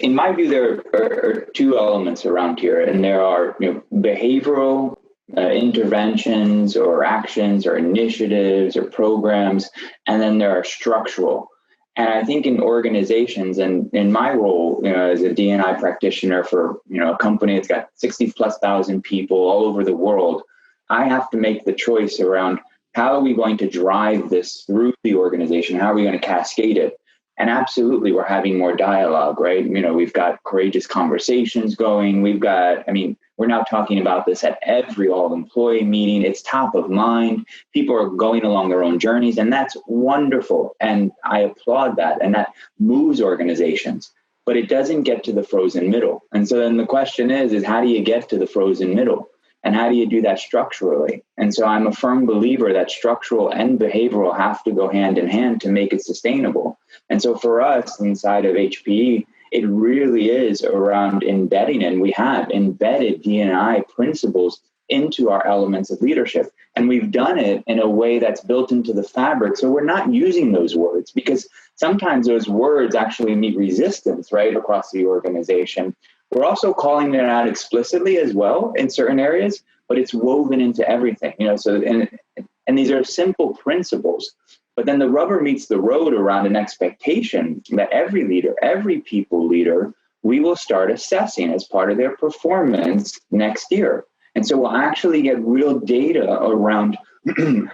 in my view, there are two elements around here, and there are behavioral interventions or actions or initiatives or programs, and then there are structural. And I think in organizations, and in my role as a D&I practitioner for a company that's got 60,000+ people all over the world, I have to make the choice around how are we going to drive this through the organization? How are we going to cascade it? And absolutely, we're having more dialogue, right? We've got courageous conversations going. We're now talking about this at every all-employee meeting. It's top of mind. People are going along their own journeys, and that's wonderful. And I applaud that, and that moves organizations. But it doesn't get to the frozen middle. And so then the question is how do you get to the frozen middle? And how do you do that structurally? And so I'm a firm believer that structural and behavioral have to go hand in hand to make it sustainable. And so for us inside of HPE, it really is around embedding, and we have embedded D&I principles into our elements of leadership. And we've done it in a way that's built into the fabric. So we're not using those words because sometimes those words actually meet resistance, right, across the organization. We're also calling it out explicitly as well in certain areas, but it's woven into everything, and these are simple principles, but then the rubber meets the road around an expectation that every leader, every people leader, we will start assessing as part of their performance next year. And so we'll actually get real data around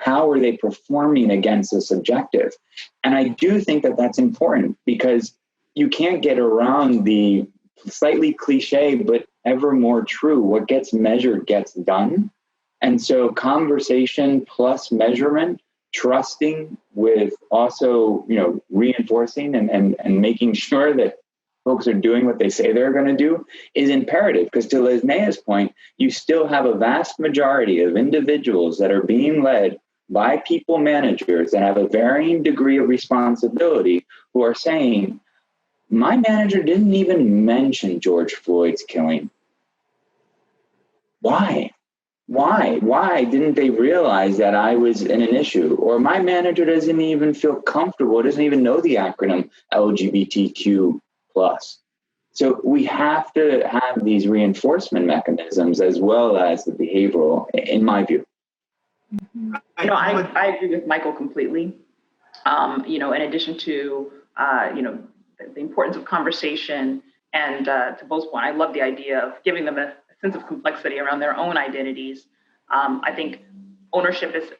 how are they performing against this objective. And I do think that that's important because you can't get around the slightly cliche, but ever more true, what gets measured gets done. And so conversation plus measurement, trusting with also, reinforcing and making sure that folks are doing what they say they're going to do is imperative. Because to Lisnea's point, you still have a vast majority of individuals that are being led by people managers that have a varying degree of responsibility who are saying, my manager didn't even mention George Floyd's killing. Why? Why didn't they realize that I was in an issue? Or my manager doesn't even feel comfortable, doesn't even know the acronym LGBTQ+. So we have to have these reinforcement mechanisms as well as the behavioral, in my view. I agree with Michael completely. In addition to, the importance of conversation and to Bo's point, I love the idea of giving them a sense of complexity around their own identities. I think ownership is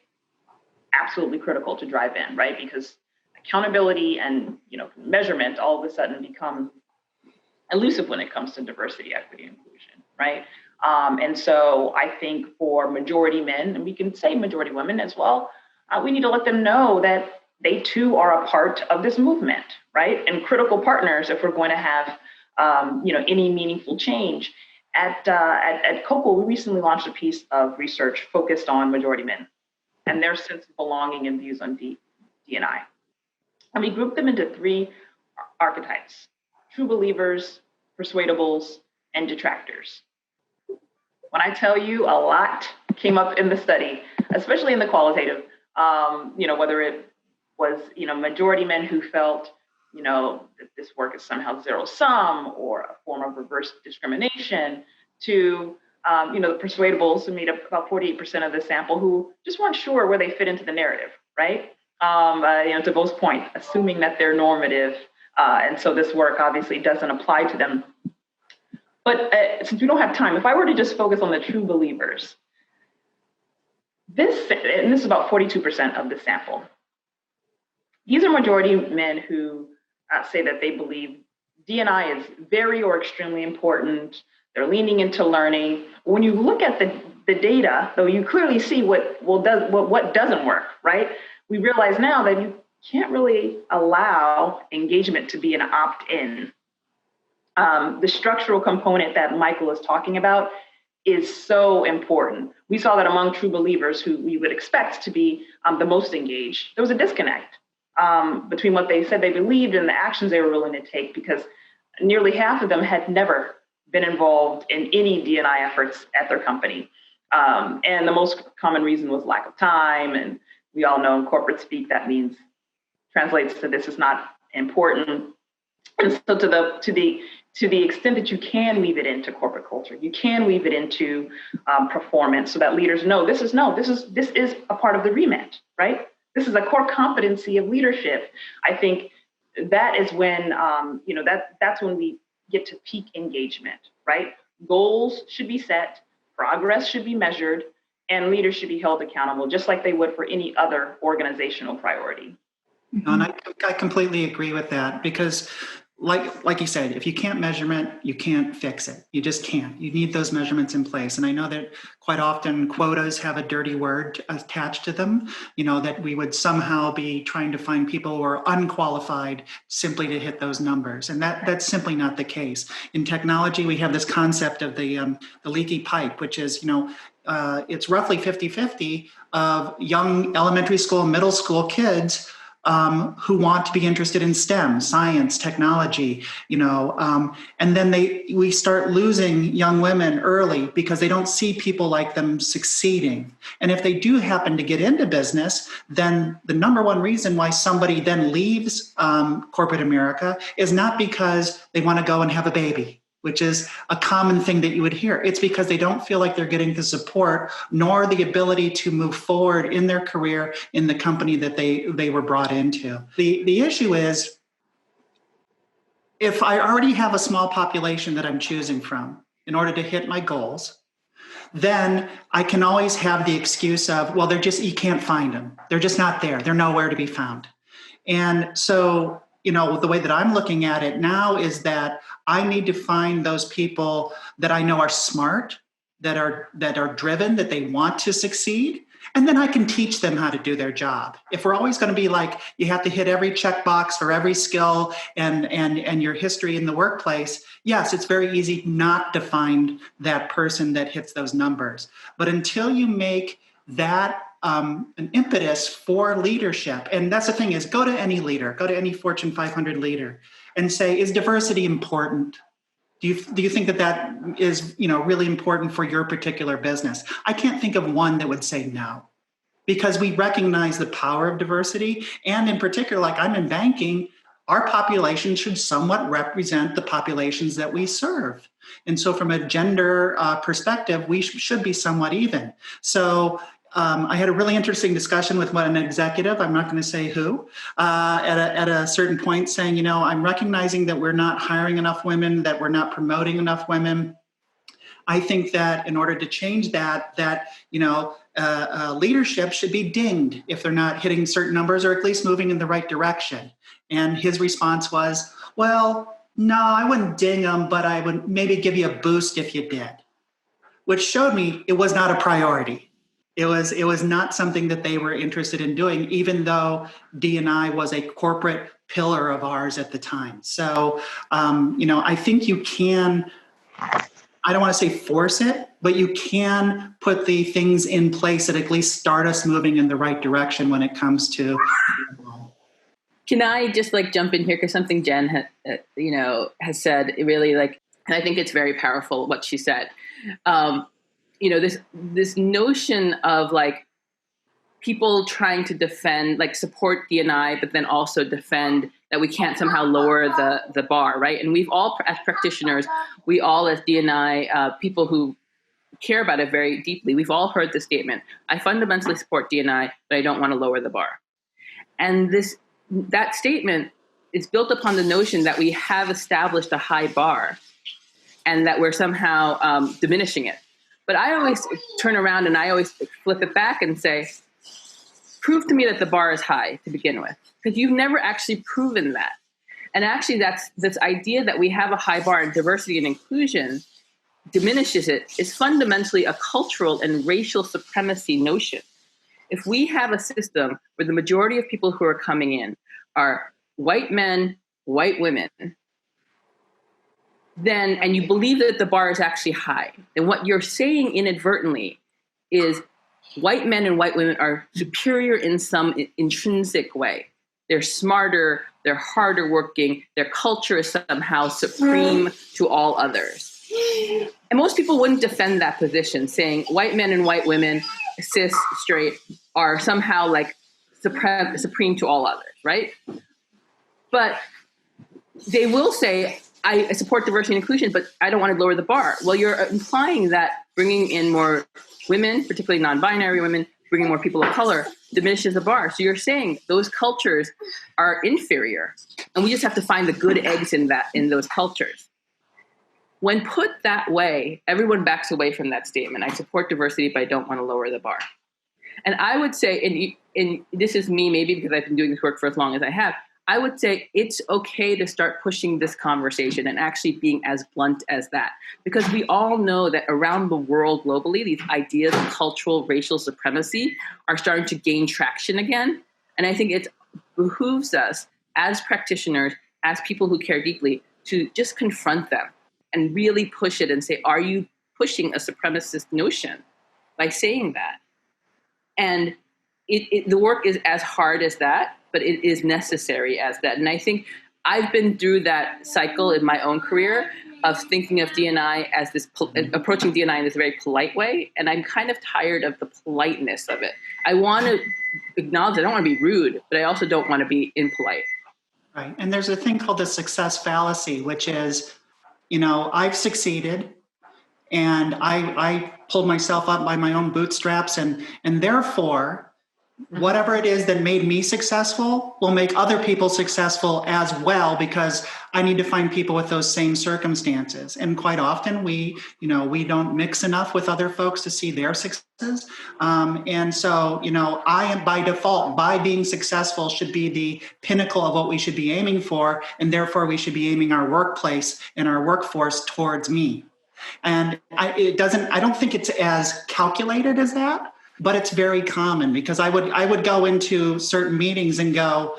absolutely critical to drive in, right? Because accountability and measurement all of a sudden become elusive when it comes to diversity, equity, inclusion, right? And so I think for majority men, and we can say majority women as well, we need to let them know that they too are a part of this movement, right? And critical partners if we're going to have, any meaningful change. At Cocoa, we recently launched a piece of research focused on majority men and their sense of belonging and views on D&I. And we grouped them into 3 archetypes: true believers, persuadables, and detractors. When I tell you a lot came up in the study, especially in the qualitative, whether it was, majority men who felt, that this work is somehow zero sum or a form of reverse discrimination, to, the persuadables who made up about 48% of the sample who just weren't sure where they fit into the narrative, right? To Bo's point, assuming that they're normative. And so this work obviously doesn't apply to them. But since we don't have time, if I were to just focus on the true believers, this is about 42% of the sample. These are majority men who say that they believe D&I is very or extremely important. They're leaning into learning. When you look at the data, though, you clearly see what doesn't work, right? We realize now that you can't really allow engagement to be an opt-in. The structural component that Michael is talking about is so important. We saw that among true believers, who we would expect to be the most engaged. There was a disconnect between what they said they believed and the actions they were willing to take, because nearly half of them had never been involved in any D&I efforts at their company. And the most common reason was lack of time. And we all know in corporate speak, that means, translates to, this is not important. And so to the extent that you can weave it into corporate culture, you can weave it into performance, so that leaders know this is a part of the remit, right? This is a core competency of leadership. I think that is when that's when we get to peak engagement, right? Goals should be set, progress should be measured, and leaders should be held accountable, just like they would for any other organizational priority. And I completely agree with that, because like you said, if you can't measurement, you can't fix it. You just can't. You need those measurements in place. And I know that quite often quotas have a dirty word attached to them, that we would somehow be trying to find people who are unqualified simply to hit those numbers. And that's simply not the case. In technology, we have this concept of the leaky pipe, which is, it's roughly 50-50 of young elementary school, middle school kids who want to be interested in STEM, science, technology, and then we start losing young women early because they don't see people like them succeeding. And if they do happen to get into business, then the number one reason why somebody then leaves corporate America is not because they want to go and have a baby, which is a common thing that you would hear. It's because they don't feel like they're getting the support nor the ability to move forward in their career in the company that they were brought into. The issue is, if I already have a small population that I'm choosing from in order to hit my goals, then I can always have the excuse of, well, you can't find them. They're just not there. They're nowhere to be found. And so, the way that I'm looking at it now is that I need to find those people that I know are smart, that are driven, that they want to succeed, and then I can teach them how to do their job. If we're always going to be like, you have to hit every checkbox for every skill and your history in the workplace, yes, it's very easy not to find that person that hits those numbers. But until you make that an impetus for leadership. And that's the thing, is go to any leader, go to any Fortune 500 leader and say, is diversity important? Do you think that is, really important for your particular business? I can't think of one that would say no, because we recognize the power of diversity. And in particular, like I'm in banking, our population should somewhat represent the populations that we serve. And so from a gender perspective, we should be somewhat even. So I had a really interesting discussion with an executive, I'm not going to say who, at a certain point saying, I'm recognizing that we're not hiring enough women, that we're not promoting enough women. I think that in order to change that leadership should be dinged if they're not hitting certain numbers, or at least moving in the right direction. And his response was, well, no, I wouldn't ding them, but I would maybe give you a boost if you did, which showed me it was not a priority. It was not something that they were interested in doing, even though D&I was a corporate pillar of ours at the time. So, I think you can, I don't want to say force it, but you can put the things in place that at least start us moving in the right direction when it comes to. Can I just jump in here, because something Jen has said, it really and I think it's very powerful what she said. This notion of people trying to defend, support D&I, but then also defend that we can't somehow lower the bar, right? And we've all, as practitioners, we all as D&I, people who care about it very deeply, we've all heard the statement, I fundamentally support D&I, but I don't want to lower the bar. And that statement is built upon the notion that we have established a high bar and that we're somehow diminishing it. But I always turn around and I always flip it back and say, prove to me that the bar is high to begin with, because you've never actually proven that. And actually that's this idea that we have a high bar in diversity and inclusion diminishes it, is fundamentally a cultural and racial supremacy notion. If we have a system where the majority of people who are coming in are white men, white women, then, and you believe that the bar is actually high, then what you're saying inadvertently is white men and white women are superior in some intrinsic way. They're smarter, they're harder working, their culture is somehow supreme to all others. And most people wouldn't defend that position, saying white men and white women, cis, straight, are somehow like supreme to all others, right? But they will say, I support diversity and inclusion, but I don't want to lower the bar. Well, you're implying that bringing in more women, particularly non-binary women, bringing more people of color, diminishes the bar. So you're saying those cultures are inferior, and we just have to find the good eggs in those cultures. When put that way, everyone backs away from that statement. I support diversity, but I don't want to lower the bar. And I would say, and this is me maybe because I've been doing this work for as long as I have, I would say it's okay to start pushing this conversation and actually being as blunt as that. Because we all know that around the world globally, these ideas of cultural racial supremacy are starting to gain traction again. And I think it behooves us as practitioners, as people who care deeply, to just confront them and really push it and say, are you pushing a supremacist notion by saying that? And the work is as hard as that, but it is necessary as that. And I think I've been through that cycle in my own career of thinking of D&I as this, approaching D&I in this very polite way. And I'm kind of tired of the politeness of it. I want to acknowledge, I don't want to be rude, but I also don't want to be impolite. Right. And there's a thing called the success fallacy, which is, I've succeeded and I pulled myself up by my own bootstraps, and therefore, whatever it is that made me successful will make other people successful as well, because I need to find people with those same circumstances. And quite often we don't mix enough with other folks to see their successes. And so, I am by default, by being successful, should be the pinnacle of what we should be aiming for. And therefore we should be aiming our workplace and our workforce towards me. And I don't think it's as calculated as that. But it's very common, because I would go into certain meetings and go,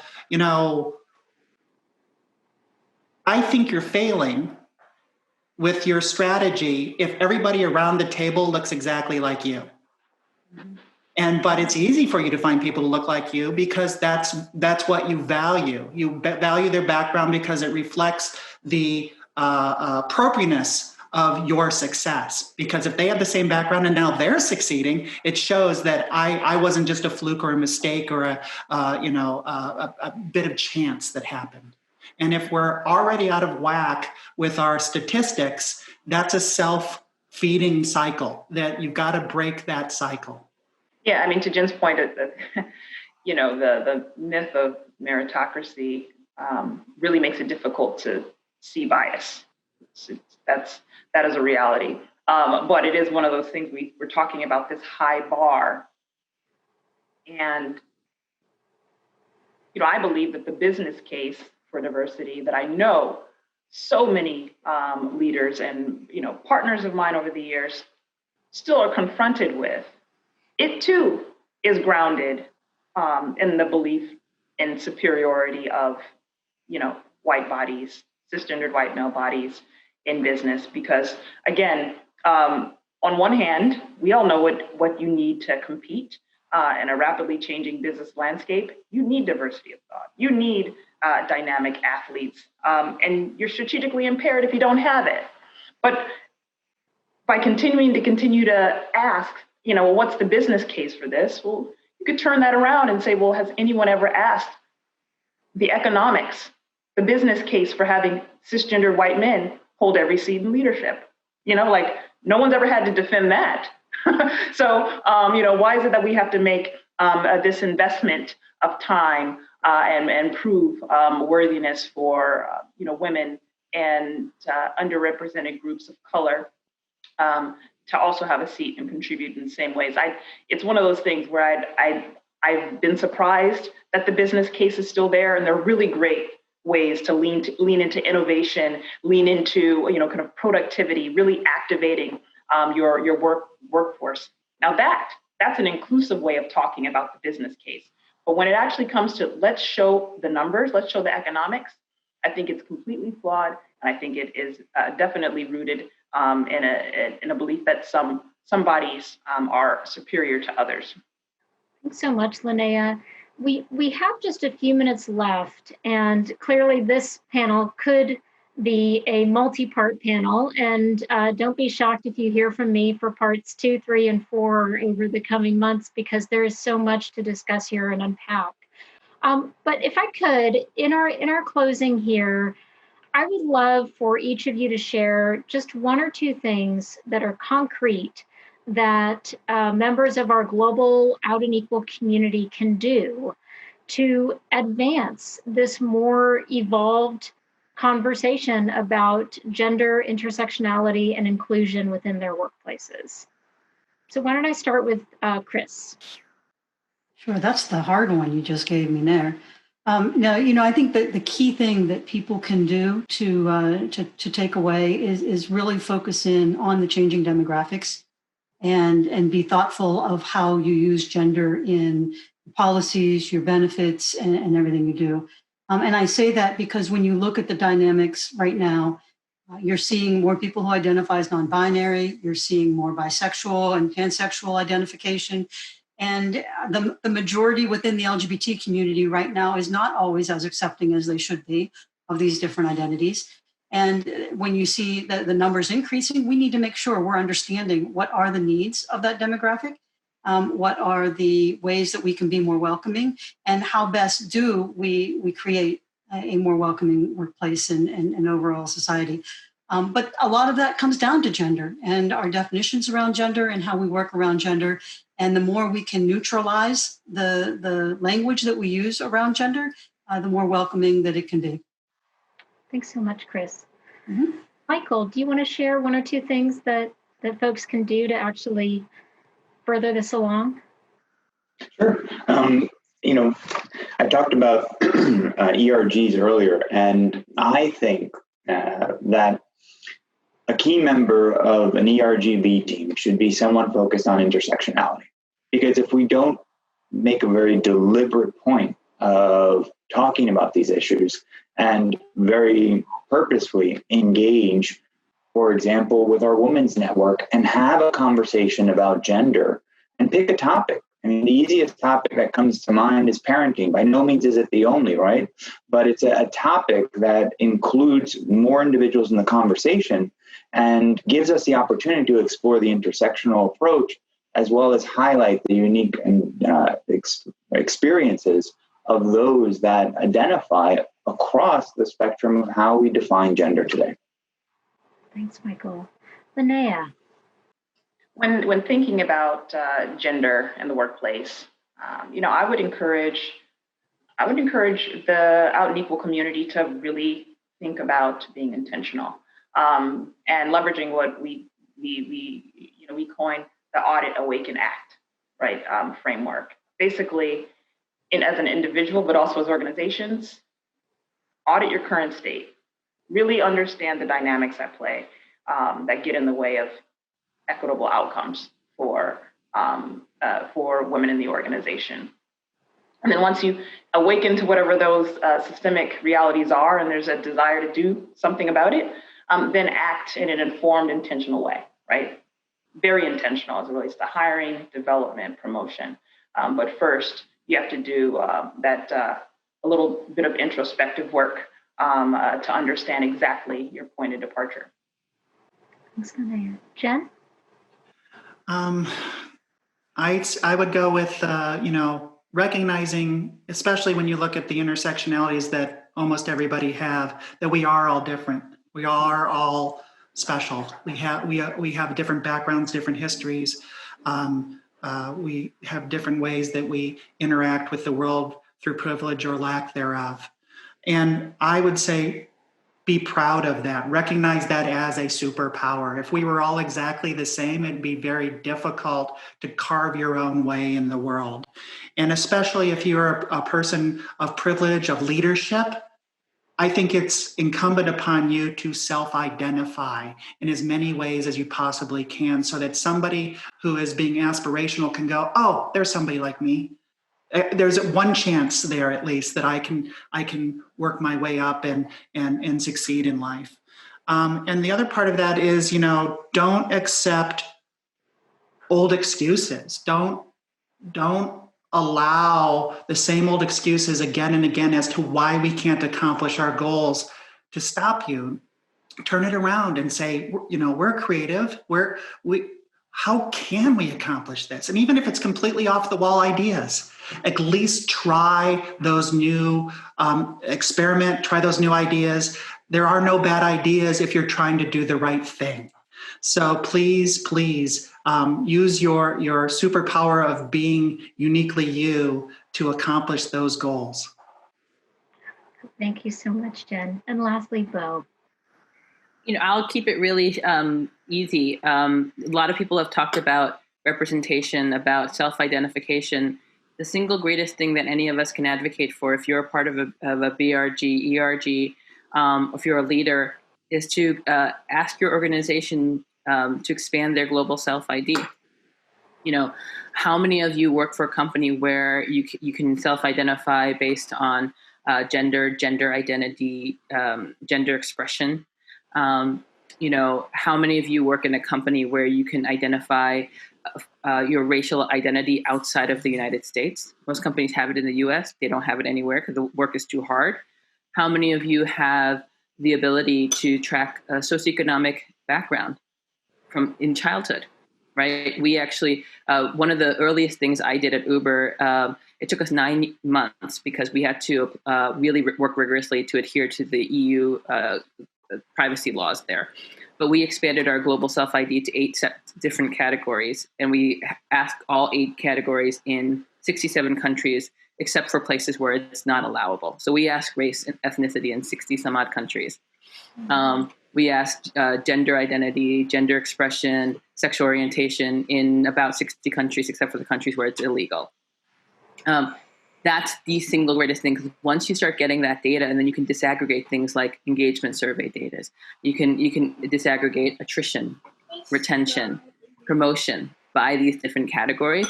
I think you're failing with your strategy if everybody around the table looks exactly like you. But it's easy for you to find people who look like you, because that's what you value. You value their background because it reflects the appropriateness of your success. Because if they have the same background and now they're succeeding, it shows that I wasn't just a fluke or a mistake or a bit of chance that happened. And if we're already out of whack with our statistics, that's a self-feeding cycle that you've got to break that cycle. Yeah, I mean, to Jen's point, the myth of meritocracy really makes it difficult to see bias. That is a reality. But it is one of those things we're talking about, this high bar. And, I believe that the business case for diversity that I know so many leaders and, partners of mine over the years still are confronted with, it too is grounded in the belief in superiority of, white bodies, cisgendered white male bodies in business. Because again, on one hand, we all know what you need to compete in a rapidly changing business landscape. You need diversity of thought. You need dynamic athletes, and you're strategically impaired if you don't have it. But by continue to ask, what's the business case for this? Well, you could turn that around and say, well, has anyone ever asked the economics, the business case for having cisgender white men hold every seat in leadership? No one's ever had to defend that. So, why is it that we have to make this investment of time and prove worthiness for, women and underrepresented groups of color to also have a seat and contribute in the same ways? It's one of those things where I've been surprised that the business case is still there, and they're really great ways to lean into innovation, lean into kind of productivity, really activating your workforce. Now that's an inclusive way of talking about the business case. But when it actually comes to let's show the numbers, let's show the economics, I think it's completely flawed, and I think it is definitely rooted in a belief that some bodies are superior to others. Thanks so much, Linnea. We have just a few minutes left, and clearly this panel could be a multi-part panel, and don't be shocked if you hear from me for parts 2, 3, and 4 over the coming months, because there is so much to discuss here and unpack. But if I could, in our closing here, I would love for each of you to share just 1 or 2 things that are concrete that members of our global out and equal community can do to advance this more evolved conversation about gender, intersectionality, and inclusion within their workplaces. So why don't I start with Chris? Sure, that's the hard one you just gave me there. No, I think that the key thing that people can do to take away is really focus in on the changing demographics and be thoughtful of how you use gender in policies, your benefits, and everything you do. And I say that because when you look at the dynamics right now, you're seeing more people who identify as non-binary, you're seeing more bisexual and pansexual identification. And the majority within the LGBT community right now is not always as accepting as they should be of these different identities. And when you see the numbers increasing, we need to make sure we're understanding what are the needs of that demographic, what are the ways that we can be more welcoming, and how best do we create a more welcoming workplace and overall society. But a lot of that comes down to gender and our definitions around gender and how we work around gender. And the more we can neutralize the language that we use around gender, the more welcoming that it can be. Thanks so much, Chris. Mm-hmm. Michael, do you want to share 1 or 2 things that folks can do to actually further this along? Sure. I talked about ERGs earlier, and I think that a key member of an ERG lead team should be someone focused on intersectionality. Because if we don't make a very deliberate point of talking about these issues and very purposefully engage, for example, with our women's network and have a conversation about gender and pick a topic. I mean, the easiest topic that comes to mind is parenting. By no means is it the only, right? But it's a topic that includes more individuals in the conversation and gives us the opportunity to explore the intersectional approach, as well as highlight the unique experiences of those that identify across the spectrum of how we define gender today. Thanks, Michael. Linnea. When thinking about gender in the workplace, I would encourage the out and equal community to really think about being intentional and leveraging what we coined the audit, awaken, act, right, framework. Basically, as an individual, but also as organizations, audit your current state. Really understand the dynamics at play that get in the way of equitable outcomes for women in the organization. And then once you awaken to whatever those systemic realities are, and there's a desire to do something about it, then act in an informed, intentional way, right? Very intentional as it relates to hiring, development, promotion. But first, you have to do a little bit of introspective work to understand exactly your point of departure. Thanks, Linnea. Jen? I would go with, recognizing, especially when you look at the intersectionalities that almost everybody have, that we are all different. We are all special. We have different backgrounds, different histories. We have different ways that we interact with the world through privilege or lack thereof. And I would say, be proud of that. Recognize that as a superpower. If we were all exactly the same, it'd be very difficult to carve your own way in the world. And especially if you're a person of privilege, of leadership, I think it's incumbent upon you to self-identify in as many ways as you possibly can, so that somebody who is being aspirational can go, oh, there's somebody like me. there's one chance there at least that I can work my way up and succeed in life. And the other part of that is, don't accept old excuses. Don't allow the same old excuses again and again as to why we can't accomplish our goals to stop you. Turn it around and say, we're creative. How can we accomplish this? And even if it's completely off the wall ideas, at least try those new try those new ideas. There are no bad ideas if you're trying to do the right thing. So please use your superpower of being uniquely you to accomplish those goals. Thank you so much, Jen. And lastly, Bo. I'll keep it really easy. A lot of people have talked about representation, about self-identification. The single greatest thing that any of us can advocate for, if you're a part of a BRG, ERG, if you're a leader, is to ask your organization to expand their global self-ID. How many of you work for a company where you can self-identify based on gender identity, gender expression? How many of you work in a company where you can identify your racial identity outside of the United States? Most companies have it in the US. They don't have it anywhere because the work is too hard. How many of you have the ability to track a socioeconomic background in childhood, right? We actually, one of the earliest things I did at Uber, it took us 9 months because we had to really work rigorously to adhere to the EU privacy laws there. But we expanded our global self-ID to 8 different categories, and we asked all 8 categories in 67 countries, except for places where it's not allowable. So we asked race and ethnicity in 60 some odd countries. We asked gender identity, gender expression, sexual orientation in about 60 countries, except for the countries where it's illegal. That's the single greatest thing, because once you start getting that data, and then you can disaggregate things like engagement survey data, you can disaggregate attrition, retention, promotion by these different categories.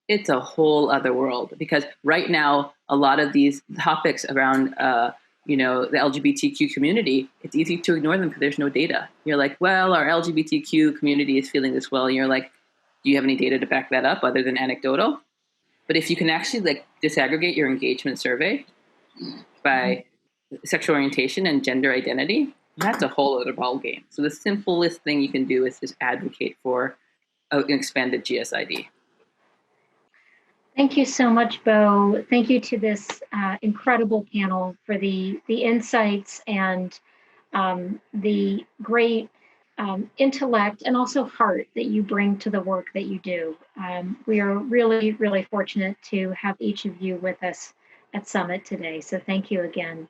It's a whole other world, because right now a lot of these topics around the LGBTQ community, it's easy to ignore them because there's no data. You're like, well, our LGBTQ community is feeling this well, and you're like, do you have any data to back that up other than anecdotal? But if you can actually disaggregate your engagement survey by sexual orientation and gender identity, that's a whole other ball game. So the simplest thing you can do is just advocate for an expanded GSID. Thank you so much, Bo. Thank you to this incredible panel for the insights and the great intellect and also heart that you bring to the work that you do. We are really, really fortunate to have each of you with us at Summit today. So thank you again.